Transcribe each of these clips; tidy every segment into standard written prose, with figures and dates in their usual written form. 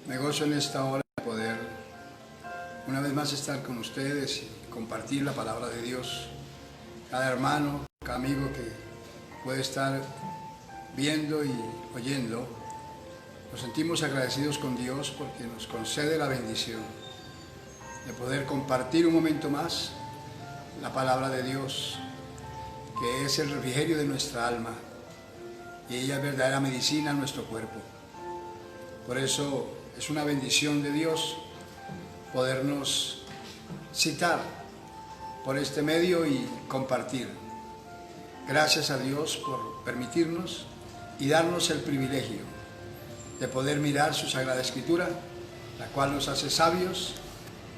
Me gozo en esta hora de poder una vez más estar con ustedes y compartir la palabra de Dios. Cada hermano, cada amigo que puede estar viendo y oyendo, nos sentimos agradecidos con Dios porque nos concede la bendición de poder compartir un momento más la palabra de Dios, que es el refrigerio de nuestra alma y ella es verdadera medicina en nuestro cuerpo. Por eso es una bendición de Dios podernos citar por este medio y compartir. Gracias a Dios por permitirnos y darnos el privilegio de poder mirar su Sagrada Escritura, la cual nos hace sabios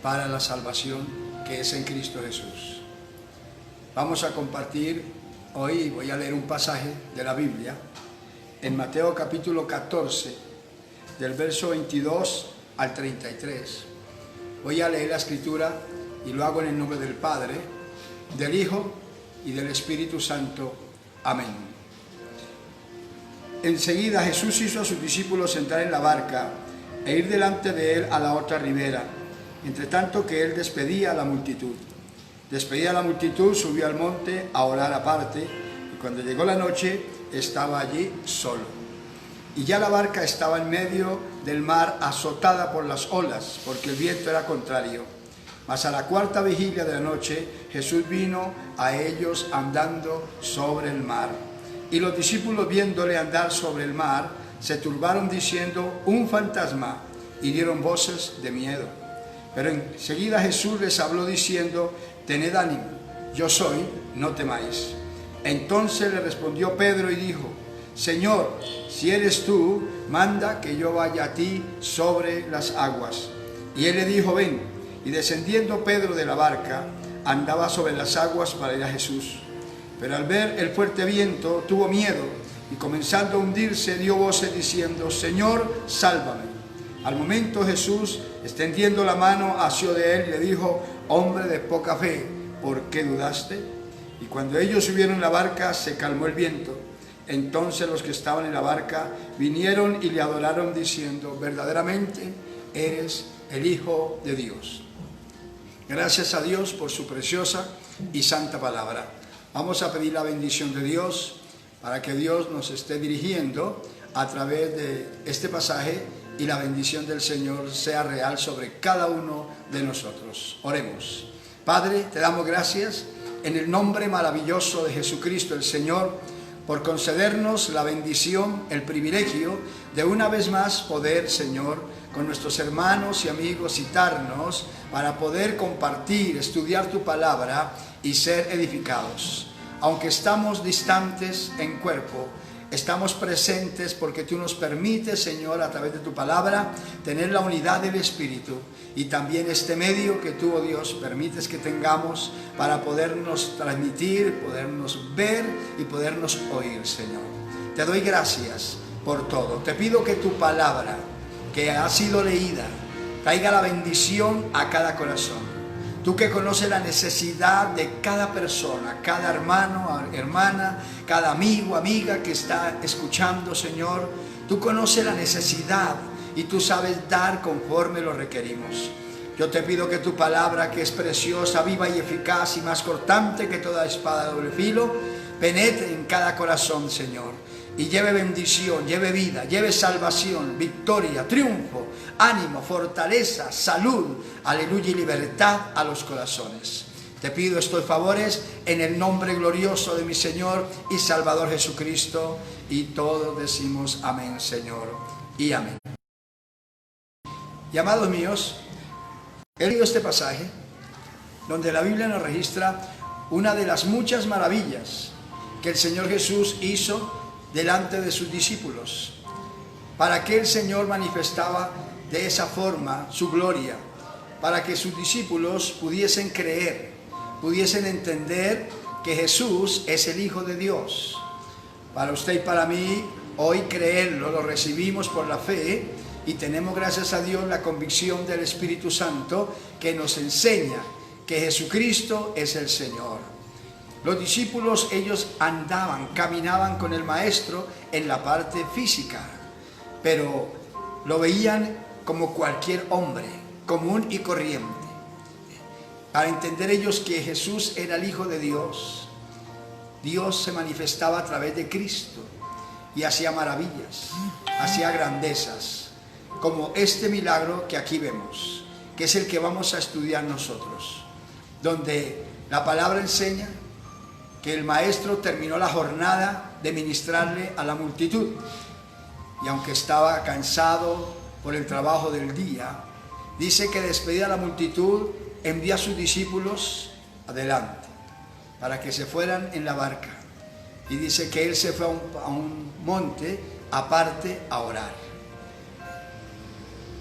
para la salvación que es en Cristo Jesús. Vamos a compartir hoy, voy a leer un pasaje de la Biblia en Mateo capítulo 14, del verso 22 al 33. Voy a leer la Escritura y lo hago en el nombre del Padre, del Hijo y del Espíritu Santo. Amén. Enseguida Jesús hizo a sus discípulos entrar en la barca e ir delante de él a la otra ribera, entre tanto que él despedía a la multitud. Despedida a la multitud, subió al monte a orar aparte, y cuando llegó la noche estaba allí solo. Y ya la barca estaba en medio del mar, azotada por las olas, porque el viento era contrario. Mas a la cuarta vigilia de la noche, Jesús vino a ellos andando sobre el mar. Y los discípulos, viéndole andar sobre el mar, se turbaron diciendo: un fantasma, y dieron voces de miedo. Pero enseguida Jesús les habló diciendo: tened ánimo, yo soy, no temáis. Entonces le respondió Pedro y dijo: Señor, si eres tú, manda que yo vaya a ti sobre las aguas. Y él le dijo: ven. Y descendiendo Pedro de la barca, andaba sobre las aguas para ir a Jesús. Pero al ver el fuerte viento, tuvo miedo, y comenzando a hundirse, dio voces diciendo: Señor, sálvame. Al momento Jesús, extendiendo la mano, asió de él y le dijo: hombre de poca fe, ¿por qué dudaste? Y cuando ellos subieron en la barca, se calmó el viento. Entonces los que estaban en la barca vinieron y le adoraron diciendo: verdaderamente eres el Hijo de Dios. Gracias a Dios por su preciosa y santa palabra. Vamos a pedir la bendición de Dios para que Dios nos esté dirigiendo a través de este pasaje y la bendición del Señor sea real sobre cada uno de nosotros. Oremos. Padre, te damos gracias en el nombre maravilloso de Jesucristo el Señor, por concedernos la bendición, el privilegio de una vez más poder, Señor, con nuestros hermanos y amigos citarnos para poder compartir, estudiar tu palabra y ser edificados. Aunque estamos distantes en cuerpo, estamos presentes porque tú nos permites, Señor, a través de tu palabra, tener la unidad del Espíritu y también este medio que tú, oh Dios, permites que tengamos para podernos transmitir, podernos ver y podernos oír, Señor. Te doy gracias por todo. Te pido que tu palabra, que ha sido leída, traiga la bendición a cada corazón. Tú que conoces la necesidad de cada persona, cada hermano, hermana, cada amigo, amiga que está escuchando, Señor, tú conoces la necesidad y tú sabes dar conforme lo requerimos. Yo te pido que tu palabra, que es preciosa, viva y eficaz y más cortante que toda espada de doble filo, penetre en cada corazón, Señor, y lleve bendición, lleve vida, lleve salvación, victoria, triunfo, ánimo, fortaleza, salud, aleluya, y libertad a los corazones. Te pido estos favores en el nombre glorioso de mi Señor y Salvador Jesucristo, y todos decimos amén, Señor, y amén. Y amados míos, he leído este pasaje donde la Biblia nos registra una de las muchas maravillas que el Señor Jesús hizo delante de sus discípulos, para que el Señor manifestaba de esa forma su gloria, para que sus discípulos pudiesen creer, pudiesen entender que Jesús es el Hijo de Dios. Para usted y para mí, hoy creerlo, lo recibimos por la fe y tenemos, gracias a Dios, la convicción del Espíritu Santo que nos enseña que Jesucristo es el Señor. Los discípulos, ellos andaban, caminaban con el Maestro en la parte física, pero lo veían como cualquier hombre, común y corriente, para entender ellos que Jesús era el Hijo de Dios. Dios se manifestaba a través de Cristo y hacía maravillas, hacía grandezas, como este milagro que aquí vemos, que es el que vamos a estudiar nosotros, donde la palabra enseña que el maestro terminó la jornada de ministrarle a la multitud, y aunque estaba cansado por el trabajo del día, dice que despedida a la multitud, envía a sus discípulos adelante, para que se fueran en la barca, y dice que él se fue a un monte aparte a orar.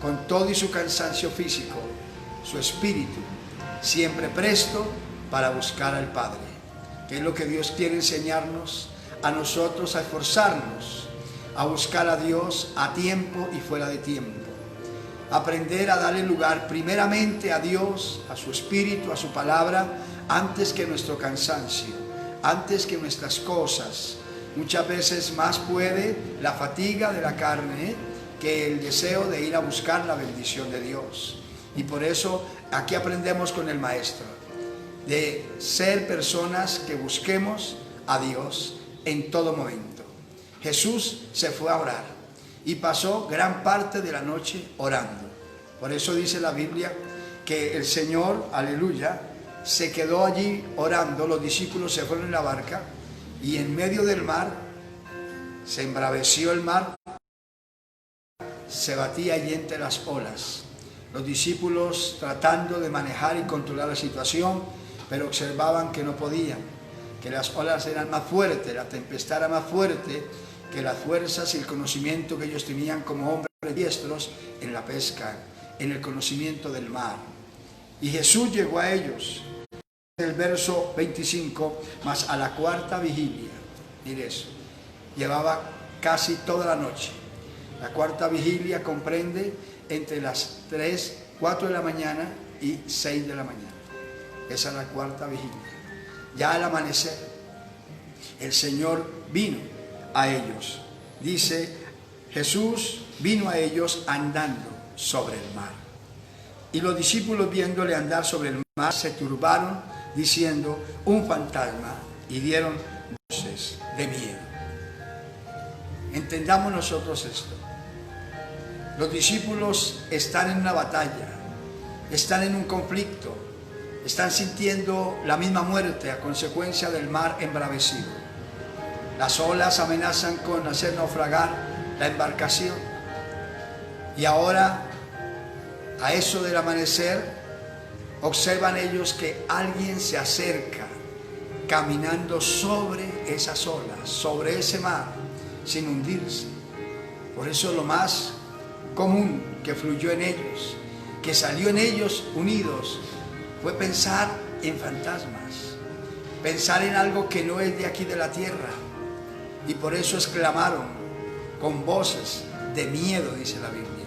Con todo y su cansancio físico, su espíritu siempre presto para buscar al Padre, que es lo que Dios quiere enseñarnos a nosotros, a esforzarnos, a buscar a Dios a tiempo y fuera de tiempo. Aprender a darle lugar primeramente a Dios, a su Espíritu, a su palabra, antes que nuestro cansancio, antes que nuestras cosas. Muchas veces más puede la fatiga de la carne que el deseo de ir a buscar la bendición de Dios. Y por eso aquí aprendemos con el Maestro, de ser personas que busquemos a Dios en todo momento. Jesús se fue a orar y pasó gran parte de la noche orando. Por eso dice la Biblia que el Señor, aleluya, se quedó allí orando. Los discípulos se fueron en la barca y en medio del mar se embraveció el mar, se batía allí entre las olas. Los discípulos tratando de manejar y controlar la situación, pero observaban que no podían, que las olas eran más fuertes, la tempestad era más fuerte que las fuerzas y el conocimiento que ellos tenían como hombres diestros en la pesca, en el conocimiento del mar. Y Jesús llegó a ellos. El verso 25, mas a la cuarta vigilia, mire eso, llevaba casi toda la noche. La cuarta vigilia comprende entre las 3, 4 de la mañana y 6 de la mañana. Esa es la cuarta vigilia. Ya al amanecer, el Señor vino a ellos. Dice, Jesús vino a ellos andando sobre el mar. Y los discípulos, viéndole andar sobre el mar, se turbaron, diciendo, un fantasma, y dieron voces de miedo. Entendamos nosotros esto. Los discípulos están en una batalla, están en un conflicto, están sintiendo la misma muerte a consecuencia del mar embravecido. Las olas amenazan con hacer naufragar la embarcación. Y ahora, a eso del amanecer, observan ellos que alguien se acerca caminando sobre esas olas, sobre ese mar, sin hundirse. Por eso lo más común que fluyó en ellos, que salió en ellos unidos, fue pensar en fantasmas, pensar en algo que no es de aquí de la tierra. Y por eso exclamaron con voces de miedo, dice la Biblia,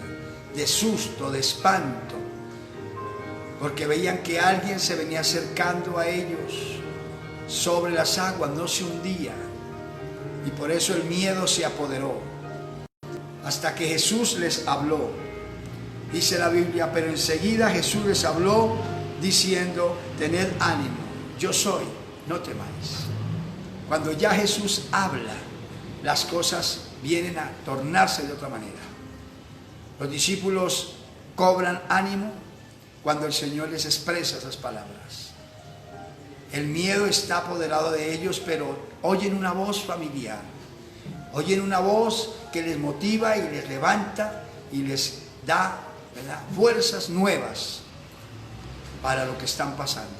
de susto, de espanto, porque veían que alguien se venía acercando a ellos sobre las aguas, no se hundía, y por eso el miedo se apoderó, hasta que Jesús les habló. Dice la Biblia, pero enseguida Jesús les habló diciendo, tened ánimo, yo soy, no temáis. Cuando ya Jesús habla, las cosas vienen a tornarse de otra manera. Los discípulos cobran ánimo cuando el Señor les expresa esas palabras. El miedo está apoderado de ellos, pero oyen una voz familiar. Oyen una voz que les motiva y les levanta y les da, ¿verdad?, fuerzas nuevas para lo que están pasando.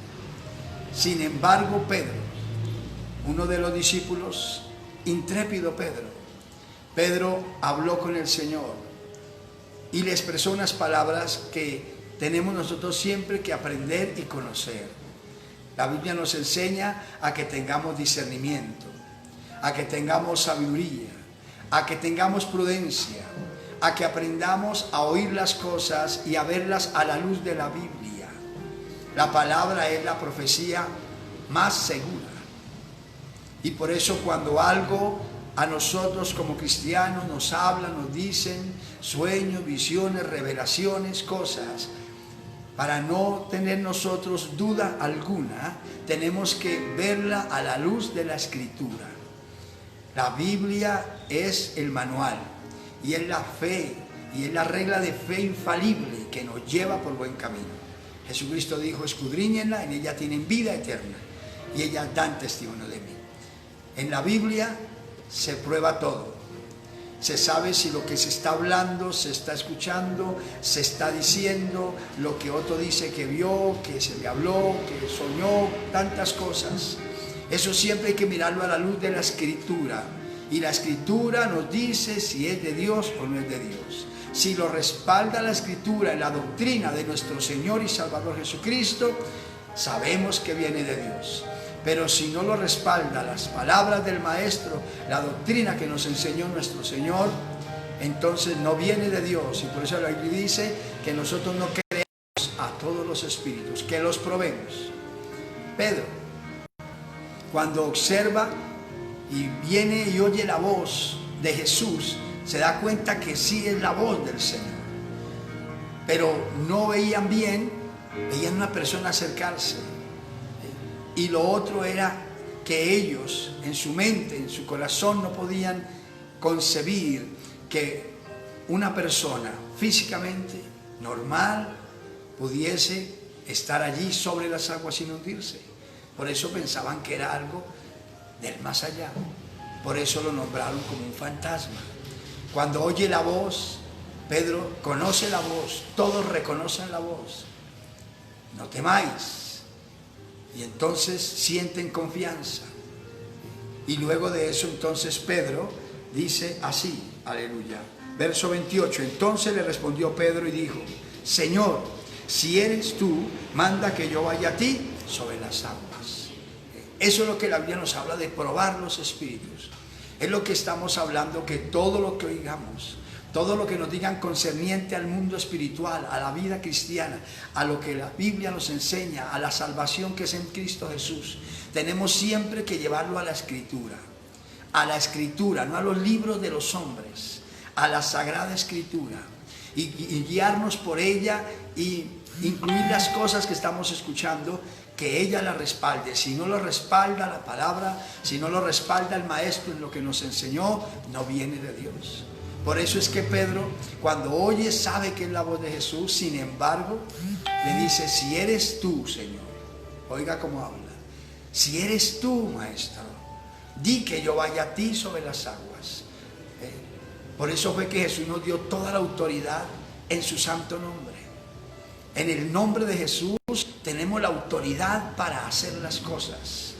Sin embargo, Pedro, uno de los discípulos, intrépido Pedro habló con el Señor y le expresó unas palabras que tenemos nosotros siempre que aprender y conocer. La Biblia nos enseña a que tengamos discernimiento, a que tengamos sabiduría, a que tengamos prudencia, a que aprendamos a oír las cosas y a verlas a la luz de la Biblia. La palabra es la profecía más segura. Y por eso cuando algo a nosotros como cristianos nos hablan, nos dicen sueños, visiones, revelaciones, cosas. Para no tener nosotros duda alguna, tenemos que verla a la luz de la Escritura. La Biblia es el manual y es la fe y es la regla de fe infalible que nos lleva por buen camino. Jesucristo dijo: escudriñenla, en ella tienen vida eterna y ellas dan testimonio de mí. En la Biblia se prueba todo. Se sabe si lo que se está hablando, se está escuchando, se está diciendo, lo que otro dice que vio, que se le habló, que soñó, tantas cosas. Eso siempre hay que mirarlo a la luz de la Escritura. Y la Escritura nos dice si es de Dios o no es de Dios. Si lo respalda la Escritura en la doctrina de nuestro Señor y Salvador Jesucristo, sabemos que viene de Dios. Pero si no lo respalda las palabras del Maestro, la doctrina que nos enseñó nuestro Señor, entonces no viene de Dios. Y por eso la Biblia dice que nosotros no creemos a todos los espíritus, que los probemos. Pedro, cuando observa y viene y oye la voz de Jesús, se da cuenta que sí es la voz del Señor. Pero no veían bien, veían una persona acercarse. Y lo otro era que ellos, en su mente, en su corazón, no podían concebir que una persona físicamente normal pudiese estar allí sobre las aguas sin hundirse. Por eso pensaban que era algo del más allá. Por eso lo nombraron como un fantasma. Cuando oye la voz, Pedro conoce la voz, todos reconocen la voz. No temáis. Y entonces sienten confianza. Y luego de eso entonces Pedro dice así, aleluya. Verso 28, entonces le respondió Pedro y dijo: Señor, si eres tú, manda que yo vaya a ti sobre las aguas. Eso es lo que la Biblia nos habla de probar los espíritus. Es lo que estamos hablando, que todo lo que oigamos, todo lo que nos digan concerniente al mundo espiritual, a la vida cristiana, a lo que la Biblia nos enseña, a la salvación que es en Cristo Jesús, tenemos siempre que llevarlo a la Escritura, no a los libros de los hombres, a la Sagrada Escritura, y guiarnos por ella y incluir las cosas que estamos escuchando, que ella la respalde. Si no lo respalda la palabra, si no lo respalda el Maestro en lo que nos enseñó, no viene de Dios. Por eso es que Pedro, cuando oye, sabe que es la voz de Jesús. Sin embargo, le dice: si eres tú, Señor, oiga cómo habla, si eres tú, Maestro, di que yo vaya a ti sobre las aguas. Por eso fue que Jesús nos dio toda la autoridad en su santo nombre. En el nombre de Jesús tenemos la autoridad para hacer las cosas.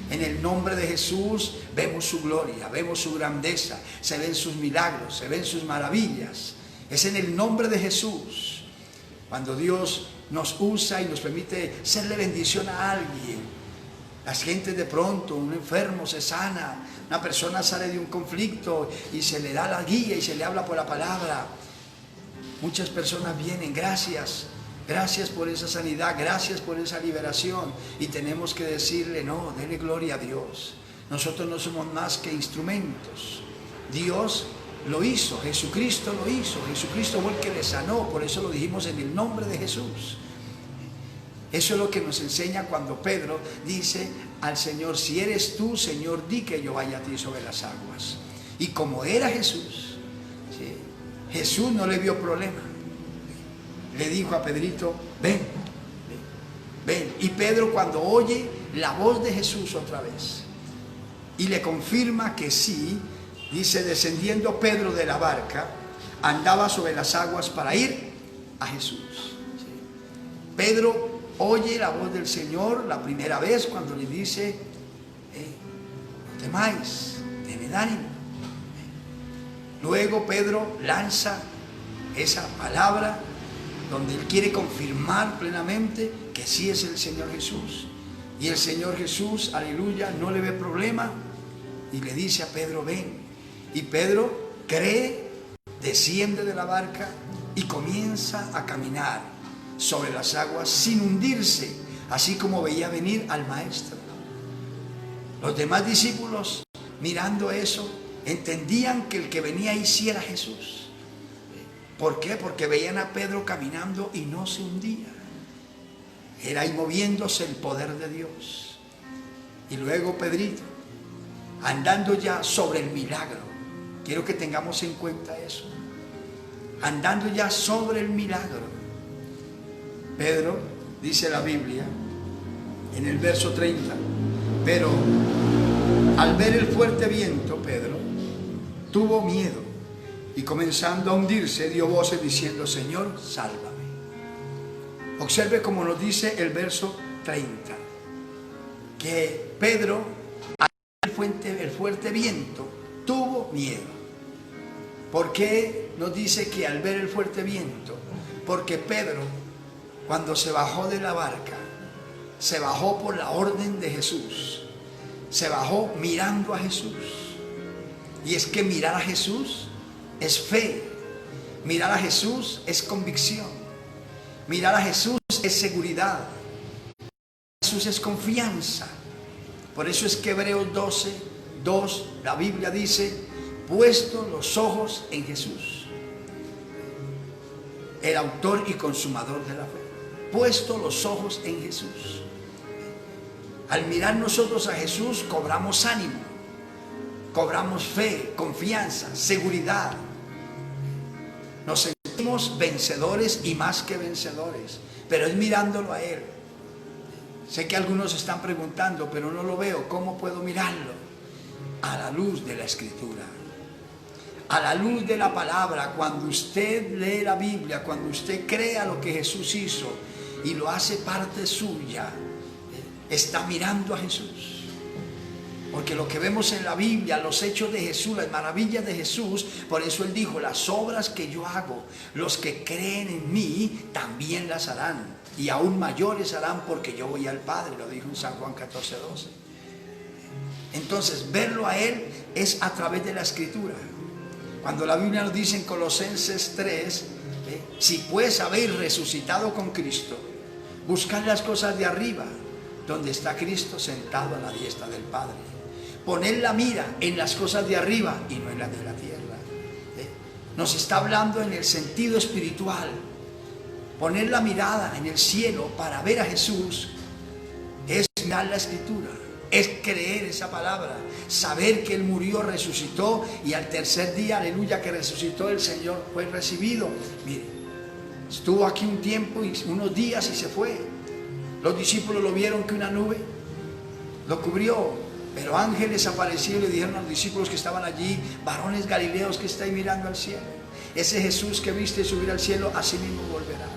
En el nombre de Jesús vemos su gloria, vemos su grandeza, se ven sus milagros, se ven sus maravillas. Es en el nombre de Jesús cuando Dios nos usa y nos permite serle bendición a alguien. Las gentes de pronto, un enfermo se sana, una persona sale de un conflicto y se le da la guía y se le habla por la palabra. Muchas personas vienen, gracias por esa sanidad, gracias por esa liberación. Y tenemos que decirle: no, dele gloria a Dios. Nosotros no somos más que instrumentos. Dios lo hizo, Jesucristo lo hizo. Jesucristo fue el que le sanó, por eso lo dijimos en el nombre de Jesús. Eso es lo que nos enseña cuando Pedro dice al Señor: si eres tú, Señor, di que yo vaya a ti sobre las aguas. Y como era Jesús, ¿sí? Jesús no le vio problema. Le dijo a Pedrito: ven, ven. Y Pedro, cuando oye la voz de Jesús otra vez y le confirma que sí, dice: descendiendo Pedro de la barca, andaba sobre las aguas para ir a Jesús. ¿Sí? Pedro oye la voz del Señor la primera vez cuando le dice: no temáis, tened ánimo. Luego Pedro lanza esa palabra donde él quiere confirmar plenamente que sí es el Señor Jesús. Y el Señor Jesús, aleluya, no le ve problema y le dice a Pedro: ven. Y Pedro cree, desciende de la barca y comienza a caminar sobre las aguas sin hundirse, así como veía venir al Maestro. Los demás discípulos, mirando eso, Entendían que el que venía ahí sí era Jesús. ¿Por qué? Porque veían a Pedro caminando y no se hundía. Era ahí moviéndose el poder de Dios. Y luego Pedrito, andando ya sobre el milagro. Quiero que tengamos en cuenta eso. Andando ya sobre el milagro. Pedro, dice la Biblia, en el verso 30, pero al ver el fuerte viento, Pedro tuvo miedo y comenzando a hundirse dio voces diciendo: Señor, sálvame. Observe cómo nos dice el verso 30, que Pedro al ver el fuerte viento tuvo miedo. ¿Por qué nos dice que al ver el fuerte viento? Porque Pedro, cuando se bajó de la barca, se bajó por la orden de Jesús, se bajó mirando a Jesús. Y es que mirar a Jesús es fe, mirar a Jesús es convicción, mirar a Jesús es seguridad, Jesús es confianza. Por eso es que Hebreos 12:2, la Biblia dice: puesto los ojos en Jesús, el autor y consumador de la fe. Puesto los ojos en Jesús. Al mirar nosotros a Jesús cobramos ánimo, cobramos fe, confianza, seguridad. Nos sentimos vencedores y más que vencedores, pero es mirándolo a Él. Sé que algunos están preguntando, pero no lo veo. ¿Cómo puedo mirarlo? A la luz de la Escritura, a la luz de la palabra. Cuando usted lee la Biblia, cuando usted crea lo que Jesús hizo y lo hace parte suya, está mirando a Jesús. Porque lo que vemos en la Biblia, los hechos de Jesús, las maravillas de Jesús, por eso Él dijo: las obras que yo hago, los que creen en mí también las harán, y aún mayores harán, porque yo voy al Padre. Lo dijo en San Juan 14:12. Entonces, verlo a Él es a través de la Escritura. Cuando la Biblia nos dice en Colosenses 3, si pues habéis resucitado con Cristo, buscad las cosas de arriba, donde está Cristo sentado a la diestra del Padre. Poned la mira en las cosas de arriba y no en las de la tierra. Nos está hablando en el sentido espiritual. Poner la mirada en el cielo para ver a Jesús es mirar la Escritura, es creer esa palabra, saber que Él murió, resucitó, y al tercer día, aleluya, que resucitó, el Señor fue recibido. Mire, estuvo aquí un tiempo, unos días, y se fue. Los discípulos lo vieron, que una nube lo cubrió, pero ángeles aparecieron y le dijeron a los discípulos que estaban allí: varones galileos, que estáis mirando al cielo. Ese Jesús que viste subir al cielo, así mismo volverá.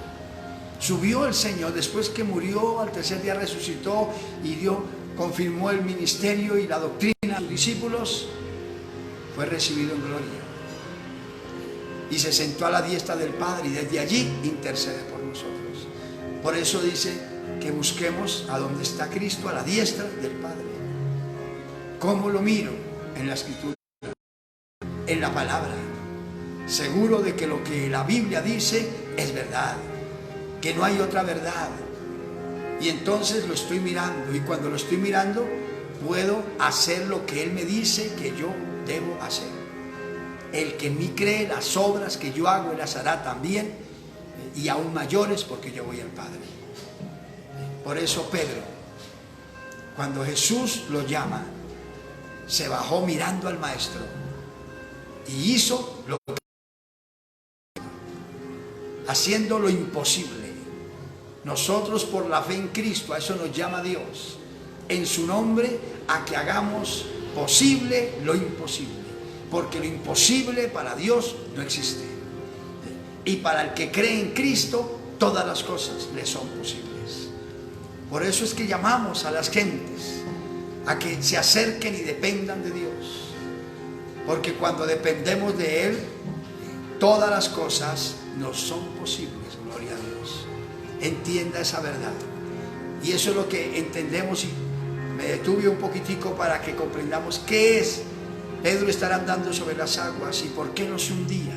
Subió el Señor después que murió, al tercer día resucitó y confirmó el ministerio y la doctrina de sus discípulos. Fue recibido en gloria y se sentó a la diestra del Padre, y desde allí intercede por nosotros. Por eso dice que busquemos a donde está Cristo, a la diestra del Padre. ¿Cómo lo miro? En la Escritura, en la palabra, seguro de que lo que la Biblia dice es verdad, que no hay otra verdad. Y entonces lo estoy mirando, y cuando lo estoy mirando puedo hacer lo que Él me dice que yo debo hacer. El que en mí cree, las obras que yo hago, Él las hará también, y aún mayores, porque yo voy al Padre. Por eso Pedro, cuando Jesús lo llama, se bajó mirando al Maestro y hizo lo que, haciendo lo imposible. Nosotros, por la fe en Cristo, a eso nos llama Dios, en su nombre, a que hagamos posible lo imposible, porque lo imposible para Dios no existe, y para el que cree en Cristo todas las cosas le son posibles. Por eso es que llamamos a las gentes a que se acerquen y dependan de Dios, porque cuando dependemos de Él, todas las cosas nos son posibles. Gloria a Dios. Entienda esa verdad, y eso es lo que entendemos. Y me detuve un poquitico para que comprendamos qué es Pedro estar andando sobre las aguas y por qué no se hundía.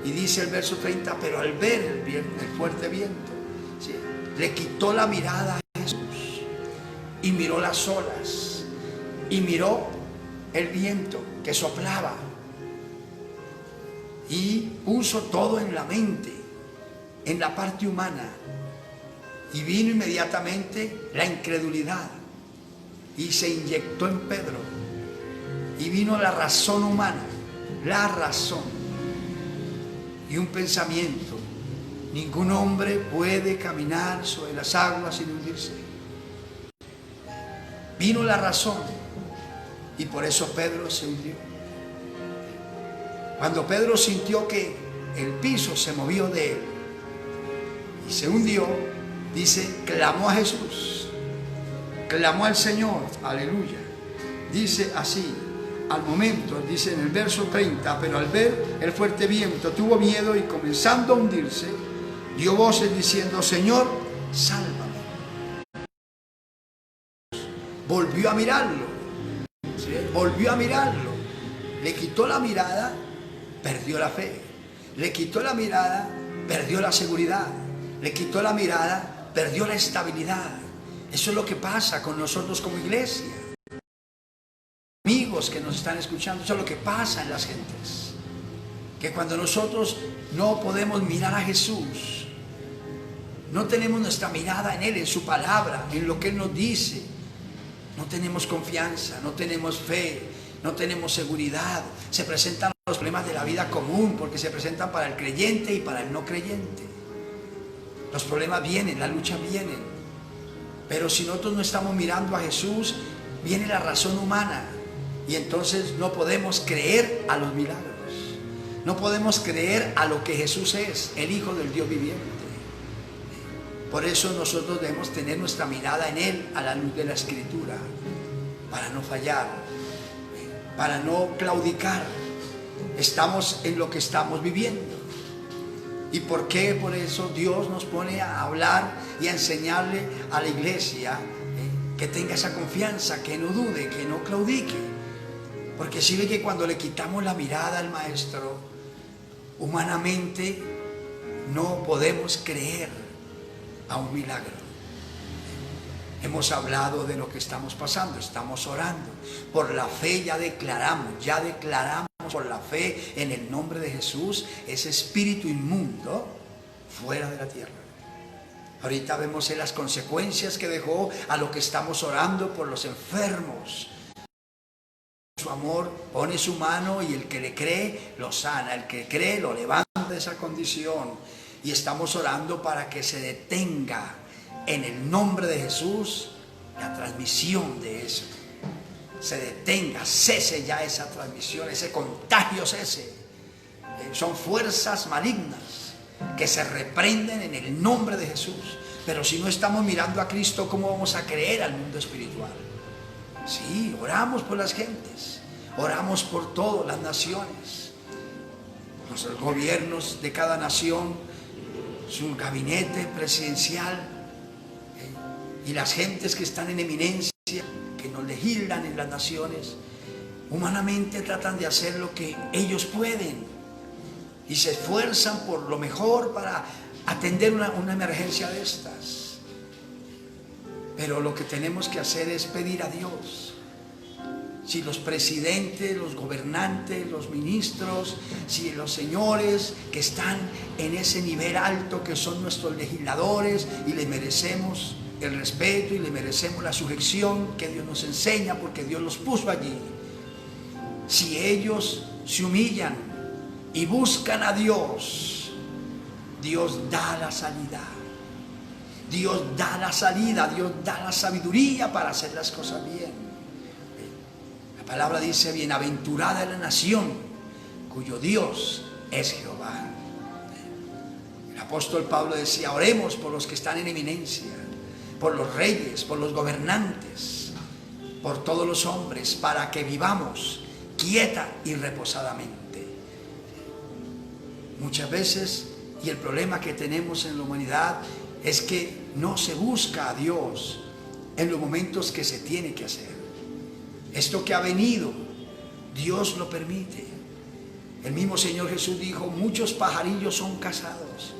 Y dice el verso 30, pero al ver el fuerte viento, ¿sí?, le quitó la mirada a Jesús y miró las olas y miró el viento que soplaba y puso todo en la mente, en la parte humana, y vino inmediatamente la incredulidad y se inyectó en Pedro y vino la razón humana, la razón y un pensamiento: ningún hombre puede caminar sobre las aguas sin hundirse. Vino la razón y por eso Pedro se hundió. Cuando Pedro sintió que el piso se movió de él y se hundió, dice, clamó a Jesús, clamó al Señor, aleluya. Dice así, al momento, dice en el verso 30, pero al ver el fuerte viento tuvo miedo y comenzando a hundirse, dio voces diciendo: Señor, sálvame. Volvió a mirarlo, ¿sí? Volvió a mirarlo, le quitó la mirada, perdió la fe, le quitó la mirada, perdió la seguridad, le quitó la mirada, perdió la estabilidad. Eso es lo que pasa con nosotros como iglesia. Amigos que nos están escuchando, eso es lo que pasa en las gentes. Que cuando nosotros no podemos mirar a Jesús, no tenemos nuestra mirada en Él, en su palabra, en lo que Él nos dice, no tenemos confianza, no tenemos fe, no tenemos seguridad. Se presentan los problemas de la vida común, porque se presentan para el creyente y para el no creyente. Los problemas vienen, la lucha viene. Pero si nosotros no estamos mirando a Jesús, viene la razón humana. Y entonces no podemos creer a los milagros. No podemos creer a lo que Jesús es, el Hijo del Dios viviente. Por eso nosotros debemos tener nuestra mirada en Él a la luz de la Escritura, para no fallar, para no claudicar. Estamos en lo que estamos viviendo. ¿Y por qué? Por eso Dios nos pone a hablar y a enseñarle a la iglesia que tenga esa confianza, que no dude, que no claudique. Porque si ve que cuando le quitamos la mirada al Maestro, humanamente no podemos creer a un milagro. Hemos hablado de lo que estamos pasando, estamos orando. Por la fe ya declaramos por la fe en el nombre de Jesús ese espíritu inmundo fuera de la tierra. Ahorita vemos las consecuencias que dejó a lo que estamos orando por los enfermos. Su amor pone su mano y el que le cree lo sana, el que cree lo levanta de esa condición. Y estamos orando para que se detenga en el nombre de Jesús la transmisión de eso. Se detenga, cese ya esa transmisión, ese contagio cese. Son fuerzas malignas que se reprenden en el nombre de Jesús. Pero si no estamos mirando a Cristo, ¿cómo vamos a creer al mundo espiritual? Sí, oramos por las gentes, oramos por todas las naciones, los gobiernos de cada nación, su gabinete presidencial, y las gentes que están en eminencia, que nos legislan en las naciones, humanamente tratan de hacer lo que ellos pueden y se esfuerzan por lo mejor para atender una emergencia de estas. Pero lo que tenemos que hacer es pedir a Dios. Si los presidentes, los gobernantes, los ministros, si los señores que están en ese nivel alto, que son nuestros legisladores, y les merecemos el respeto y le merecemos la sujeción que Dios nos enseña, porque Dios los puso allí. Si ellos se humillan y buscan a Dios, Dios da la salida. Dios da la salida, Dios da la sabiduría para hacer las cosas bien. La palabra dice: bienaventurada es la nación cuyo Dios es Jehová. El apóstol Pablo decía: oremos por los que están en eminencia, por los reyes, por los gobernantes, por todos los hombres, para que vivamos quieta y reposadamente. Muchas veces, y el problema que tenemos en la humanidad es que no se busca a Dios en los momentos que se tiene que hacer. Esto que ha venido, Dios lo permite. El mismo Señor Jesús dijo: muchos pajarillos son cazados,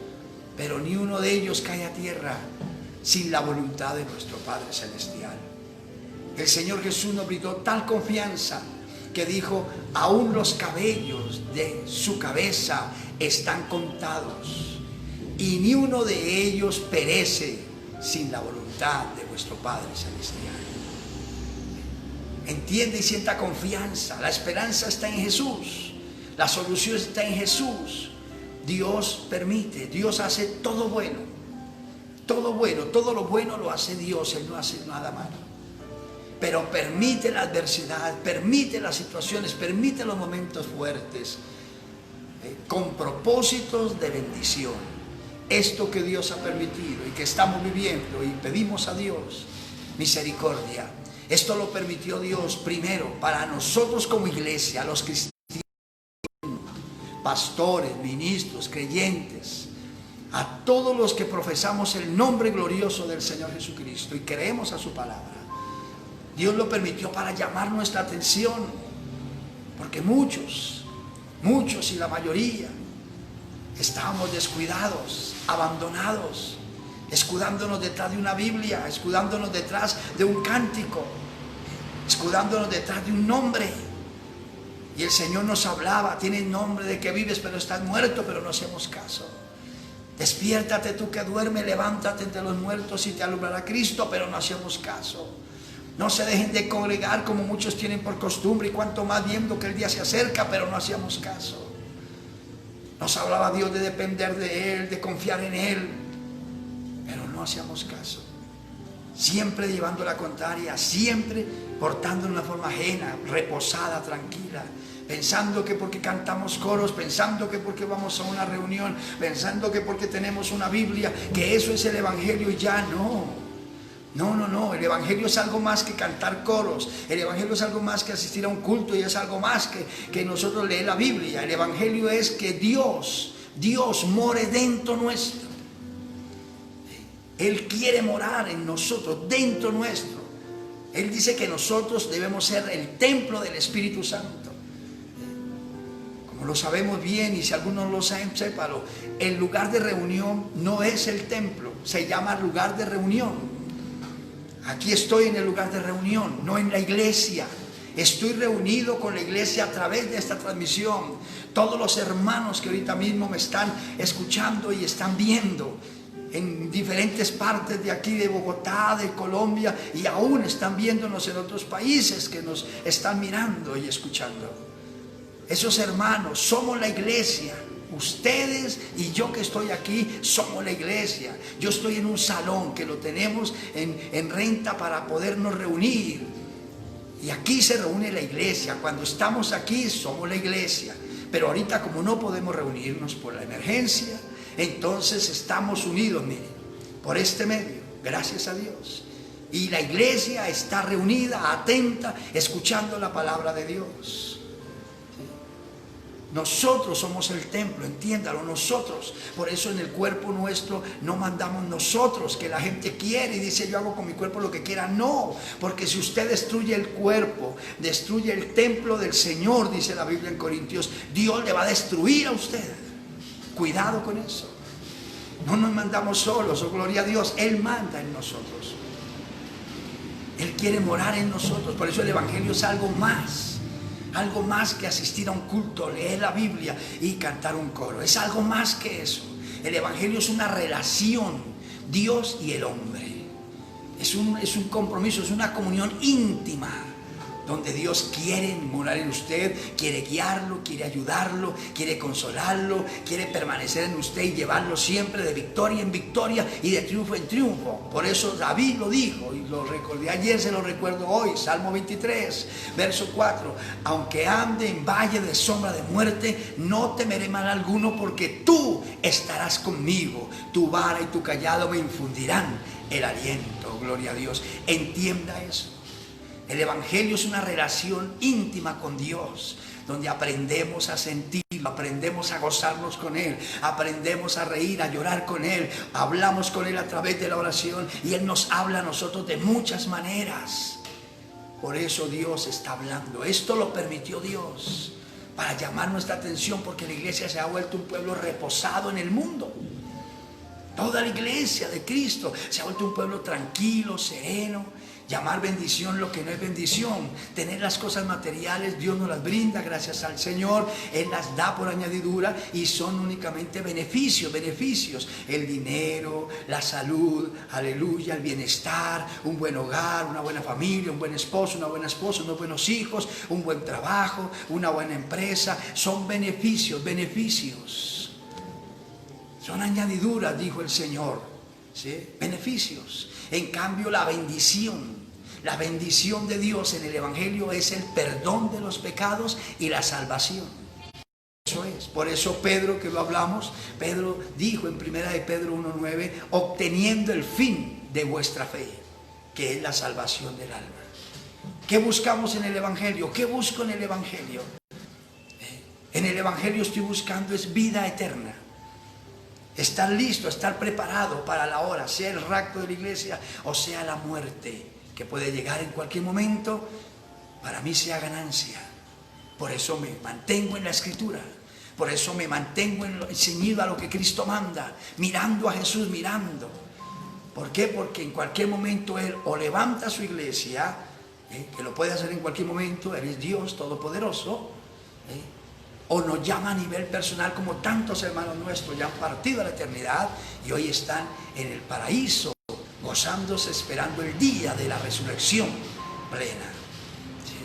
pero ni uno de ellos cae a tierra sin la voluntad de nuestro Padre Celestial. El Señor Jesús nos brindó tal confianza que dijo: aún los cabellos de su cabeza están contados, y ni uno de ellos perece sin la voluntad de vuestro Padre Celestial. Entiende y sienta confianza. La esperanza está en Jesús. La solución está en Jesús. Dios permite, Dios hace todo bueno. Todo bueno, todo lo bueno lo hace Dios. Él no hace nada malo. Pero permite la adversidad, permite las situaciones, permite los momentos fuertes, con propósitos de bendición. Esto que Dios ha permitido y que estamos viviendo, y pedimos a Dios misericordia. Esto lo permitió Dios primero para nosotros como iglesia, los cristianos, pastores, ministros, creyentes, a todos los que profesamos el nombre glorioso del Señor Jesucristo y creemos a su palabra. Dios lo permitió para llamar nuestra atención, porque muchos y la mayoría estábamos descuidados, abandonados, escudándonos detrás de una Biblia, escudándonos detrás de un cántico, escudándonos detrás de un nombre. Y el Señor nos hablaba: tienes nombre de que vives, pero estás muerto. Pero no hacemos caso. Despiértate tú que duermes, levántate entre los muertos y te alumbrará Cristo. Pero no hacemos caso. No se dejen de congregar como muchos tienen por costumbre, y cuanto más viendo que el día se acerca. Pero no hacíamos caso. Nos hablaba Dios de depender de Él, de confiar en Él, pero no hacíamos caso. Siempre llevando la contraria, siempre portando de una forma ajena, reposada, tranquila, pensando que porque cantamos coros, pensando que porque vamos a una reunión, pensando que porque tenemos una Biblia, que eso es el Evangelio. Y ya no. No, el Evangelio es algo más que cantar coros. El Evangelio es algo más que asistir a un culto, y es algo más que nosotros leer la Biblia. El Evangelio es que Dios more dentro nuestro. Él quiere morar en nosotros, dentro nuestro. Él dice que nosotros debemos ser el templo del Espíritu Santo. Como lo sabemos bien, y si algunos lo saben, sépalo, el lugar de reunión no es el templo, se llama lugar de reunión. Aquí estoy en el lugar de reunión, no en la iglesia. Estoy reunido con la iglesia a través de esta transmisión. Todos los hermanos que ahorita mismo me están escuchando y están viendo en diferentes partes de aquí, de Bogotá, de Colombia, y aún están viéndonos en otros países que nos están mirando y escuchando. Esos hermanos, somos la iglesia. Ustedes y yo que estoy aquí somos la iglesia. Yo estoy en un salón que lo tenemos en renta para podernos reunir. Y aquí se reúne la iglesia. Cuando estamos aquí somos la iglesia. Pero ahorita, como no podemos reunirnos por la emergencia, entonces estamos unidos, miren, por este medio, gracias a Dios. Y la iglesia está reunida, atenta, escuchando la palabra de Dios. Nosotros somos el templo, entiéndalo, nosotros. Por eso en el cuerpo nuestro no mandamos nosotros, que la gente quiere y dice: yo hago con mi cuerpo lo que quiera. No, porque si usted destruye el cuerpo, destruye el templo del Señor, dice la Biblia en Corintios, Dios le va a destruir a usted. Cuidado con eso. No nos mandamos solos, oh gloria a Dios. Él manda en nosotros. Él quiere morar en nosotros. Por eso el Evangelio es algo más. Algo más que asistir a un culto, leer la Biblia y cantar un coro. Es algo más que eso. El Evangelio es una relación, Dios y el hombre. Es un compromiso, es una comunión íntima, donde Dios quiere morar en usted, quiere guiarlo, quiere ayudarlo, quiere consolarlo, quiere permanecer en usted y llevarlo siempre de victoria en victoria y de triunfo en triunfo. Por eso David lo dijo, y lo recordé ayer, se lo recuerdo hoy, Salmo 23, verso 4. Aunque ande en valle de sombra de muerte, no temeré mal alguno, porque tú estarás conmigo. Tu vara y tu cayado me infundirán el aliento. Gloria a Dios. Entienda eso. El Evangelio es una relación íntima con Dios, donde aprendemos a sentirlo, aprendemos a gozarnos con Él, aprendemos a reír, a llorar con Él, hablamos con Él a través de la oración, y Él nos habla a nosotros de muchas maneras. Por eso Dios está hablando. Esto lo permitió Dios para llamar nuestra atención, porque la iglesia se ha vuelto un pueblo reposado en el mundo. Toda la iglesia de Cristo se ha vuelto un pueblo tranquilo, sereno, llamar bendición lo que no es bendición. Tener las cosas materiales, Dios nos las brinda gracias al Señor, Él las da por añadidura y son únicamente beneficios. El dinero, la salud, aleluya, el bienestar, un buen hogar, una buena familia, un buen esposo, una buena esposa, unos buenos hijos, un buen trabajo, una buena empresa, son beneficios. Son añadiduras, dijo el Señor, ¿sí? Beneficios. En cambio, la bendición de Dios en el Evangelio es el perdón de los pecados y la salvación. Eso es. Por eso Pedro, que lo hablamos, Pedro dijo en 1 de Pedro 1:9, obteniendo el fin de vuestra fe, que es la salvación del alma. ¿Qué buscamos en el Evangelio? ¿Qué busco en el Evangelio? En el Evangelio estoy buscando es vida eterna. Estar listo, estar preparado para la hora, sea el rapto de la iglesia o sea la muerte, que puede llegar en cualquier momento, para mí sea ganancia. Por eso me mantengo en la Escritura, por eso me mantengo ceñido a lo que Cristo manda, mirando a Jesús, mirando. ¿Por qué? Porque en cualquier momento Él o levanta su iglesia, que lo puede hacer en cualquier momento, Él es Dios Todopoderoso, o nos llama a nivel personal, como tantos hermanos nuestros ya han partido a la eternidad y hoy están en el paraíso, gozándose, esperando el día de la resurrección plena. ¿Sí?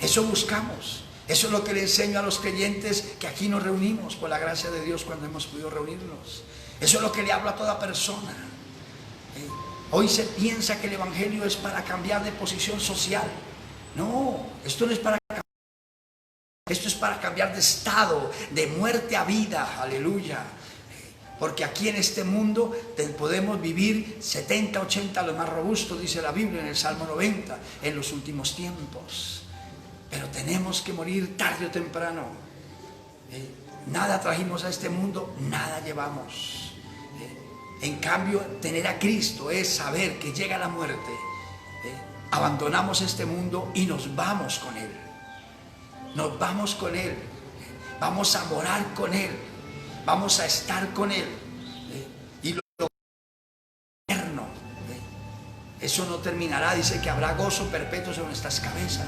Eso buscamos. Eso es lo que le enseño a los creyentes que aquí nos reunimos, por la gracia de Dios, cuando hemos podido reunirnos. Eso es lo que le hablo a toda persona. Hoy se piensa que el Evangelio es para cambiar de posición social. No, esto no es para cambiar. Esto es para cambiar de estado, de muerte a vida, aleluya. Porque aquí en este mundo podemos vivir 70, 80, lo más robusto, dice la Biblia en el Salmo 90, en los últimos tiempos. Pero tenemos que morir tarde o temprano. Nada trajimos a este mundo, nada llevamos. En cambio, tener a Cristo es saber que llega la muerte. Abandonamos este mundo y nos vamos con Él. Nos vamos con Él, vamos a morar con Él, vamos a estar con Él. Y lo eterno, eso no terminará. Dice que habrá gozo perpetuo sobre nuestras cabezas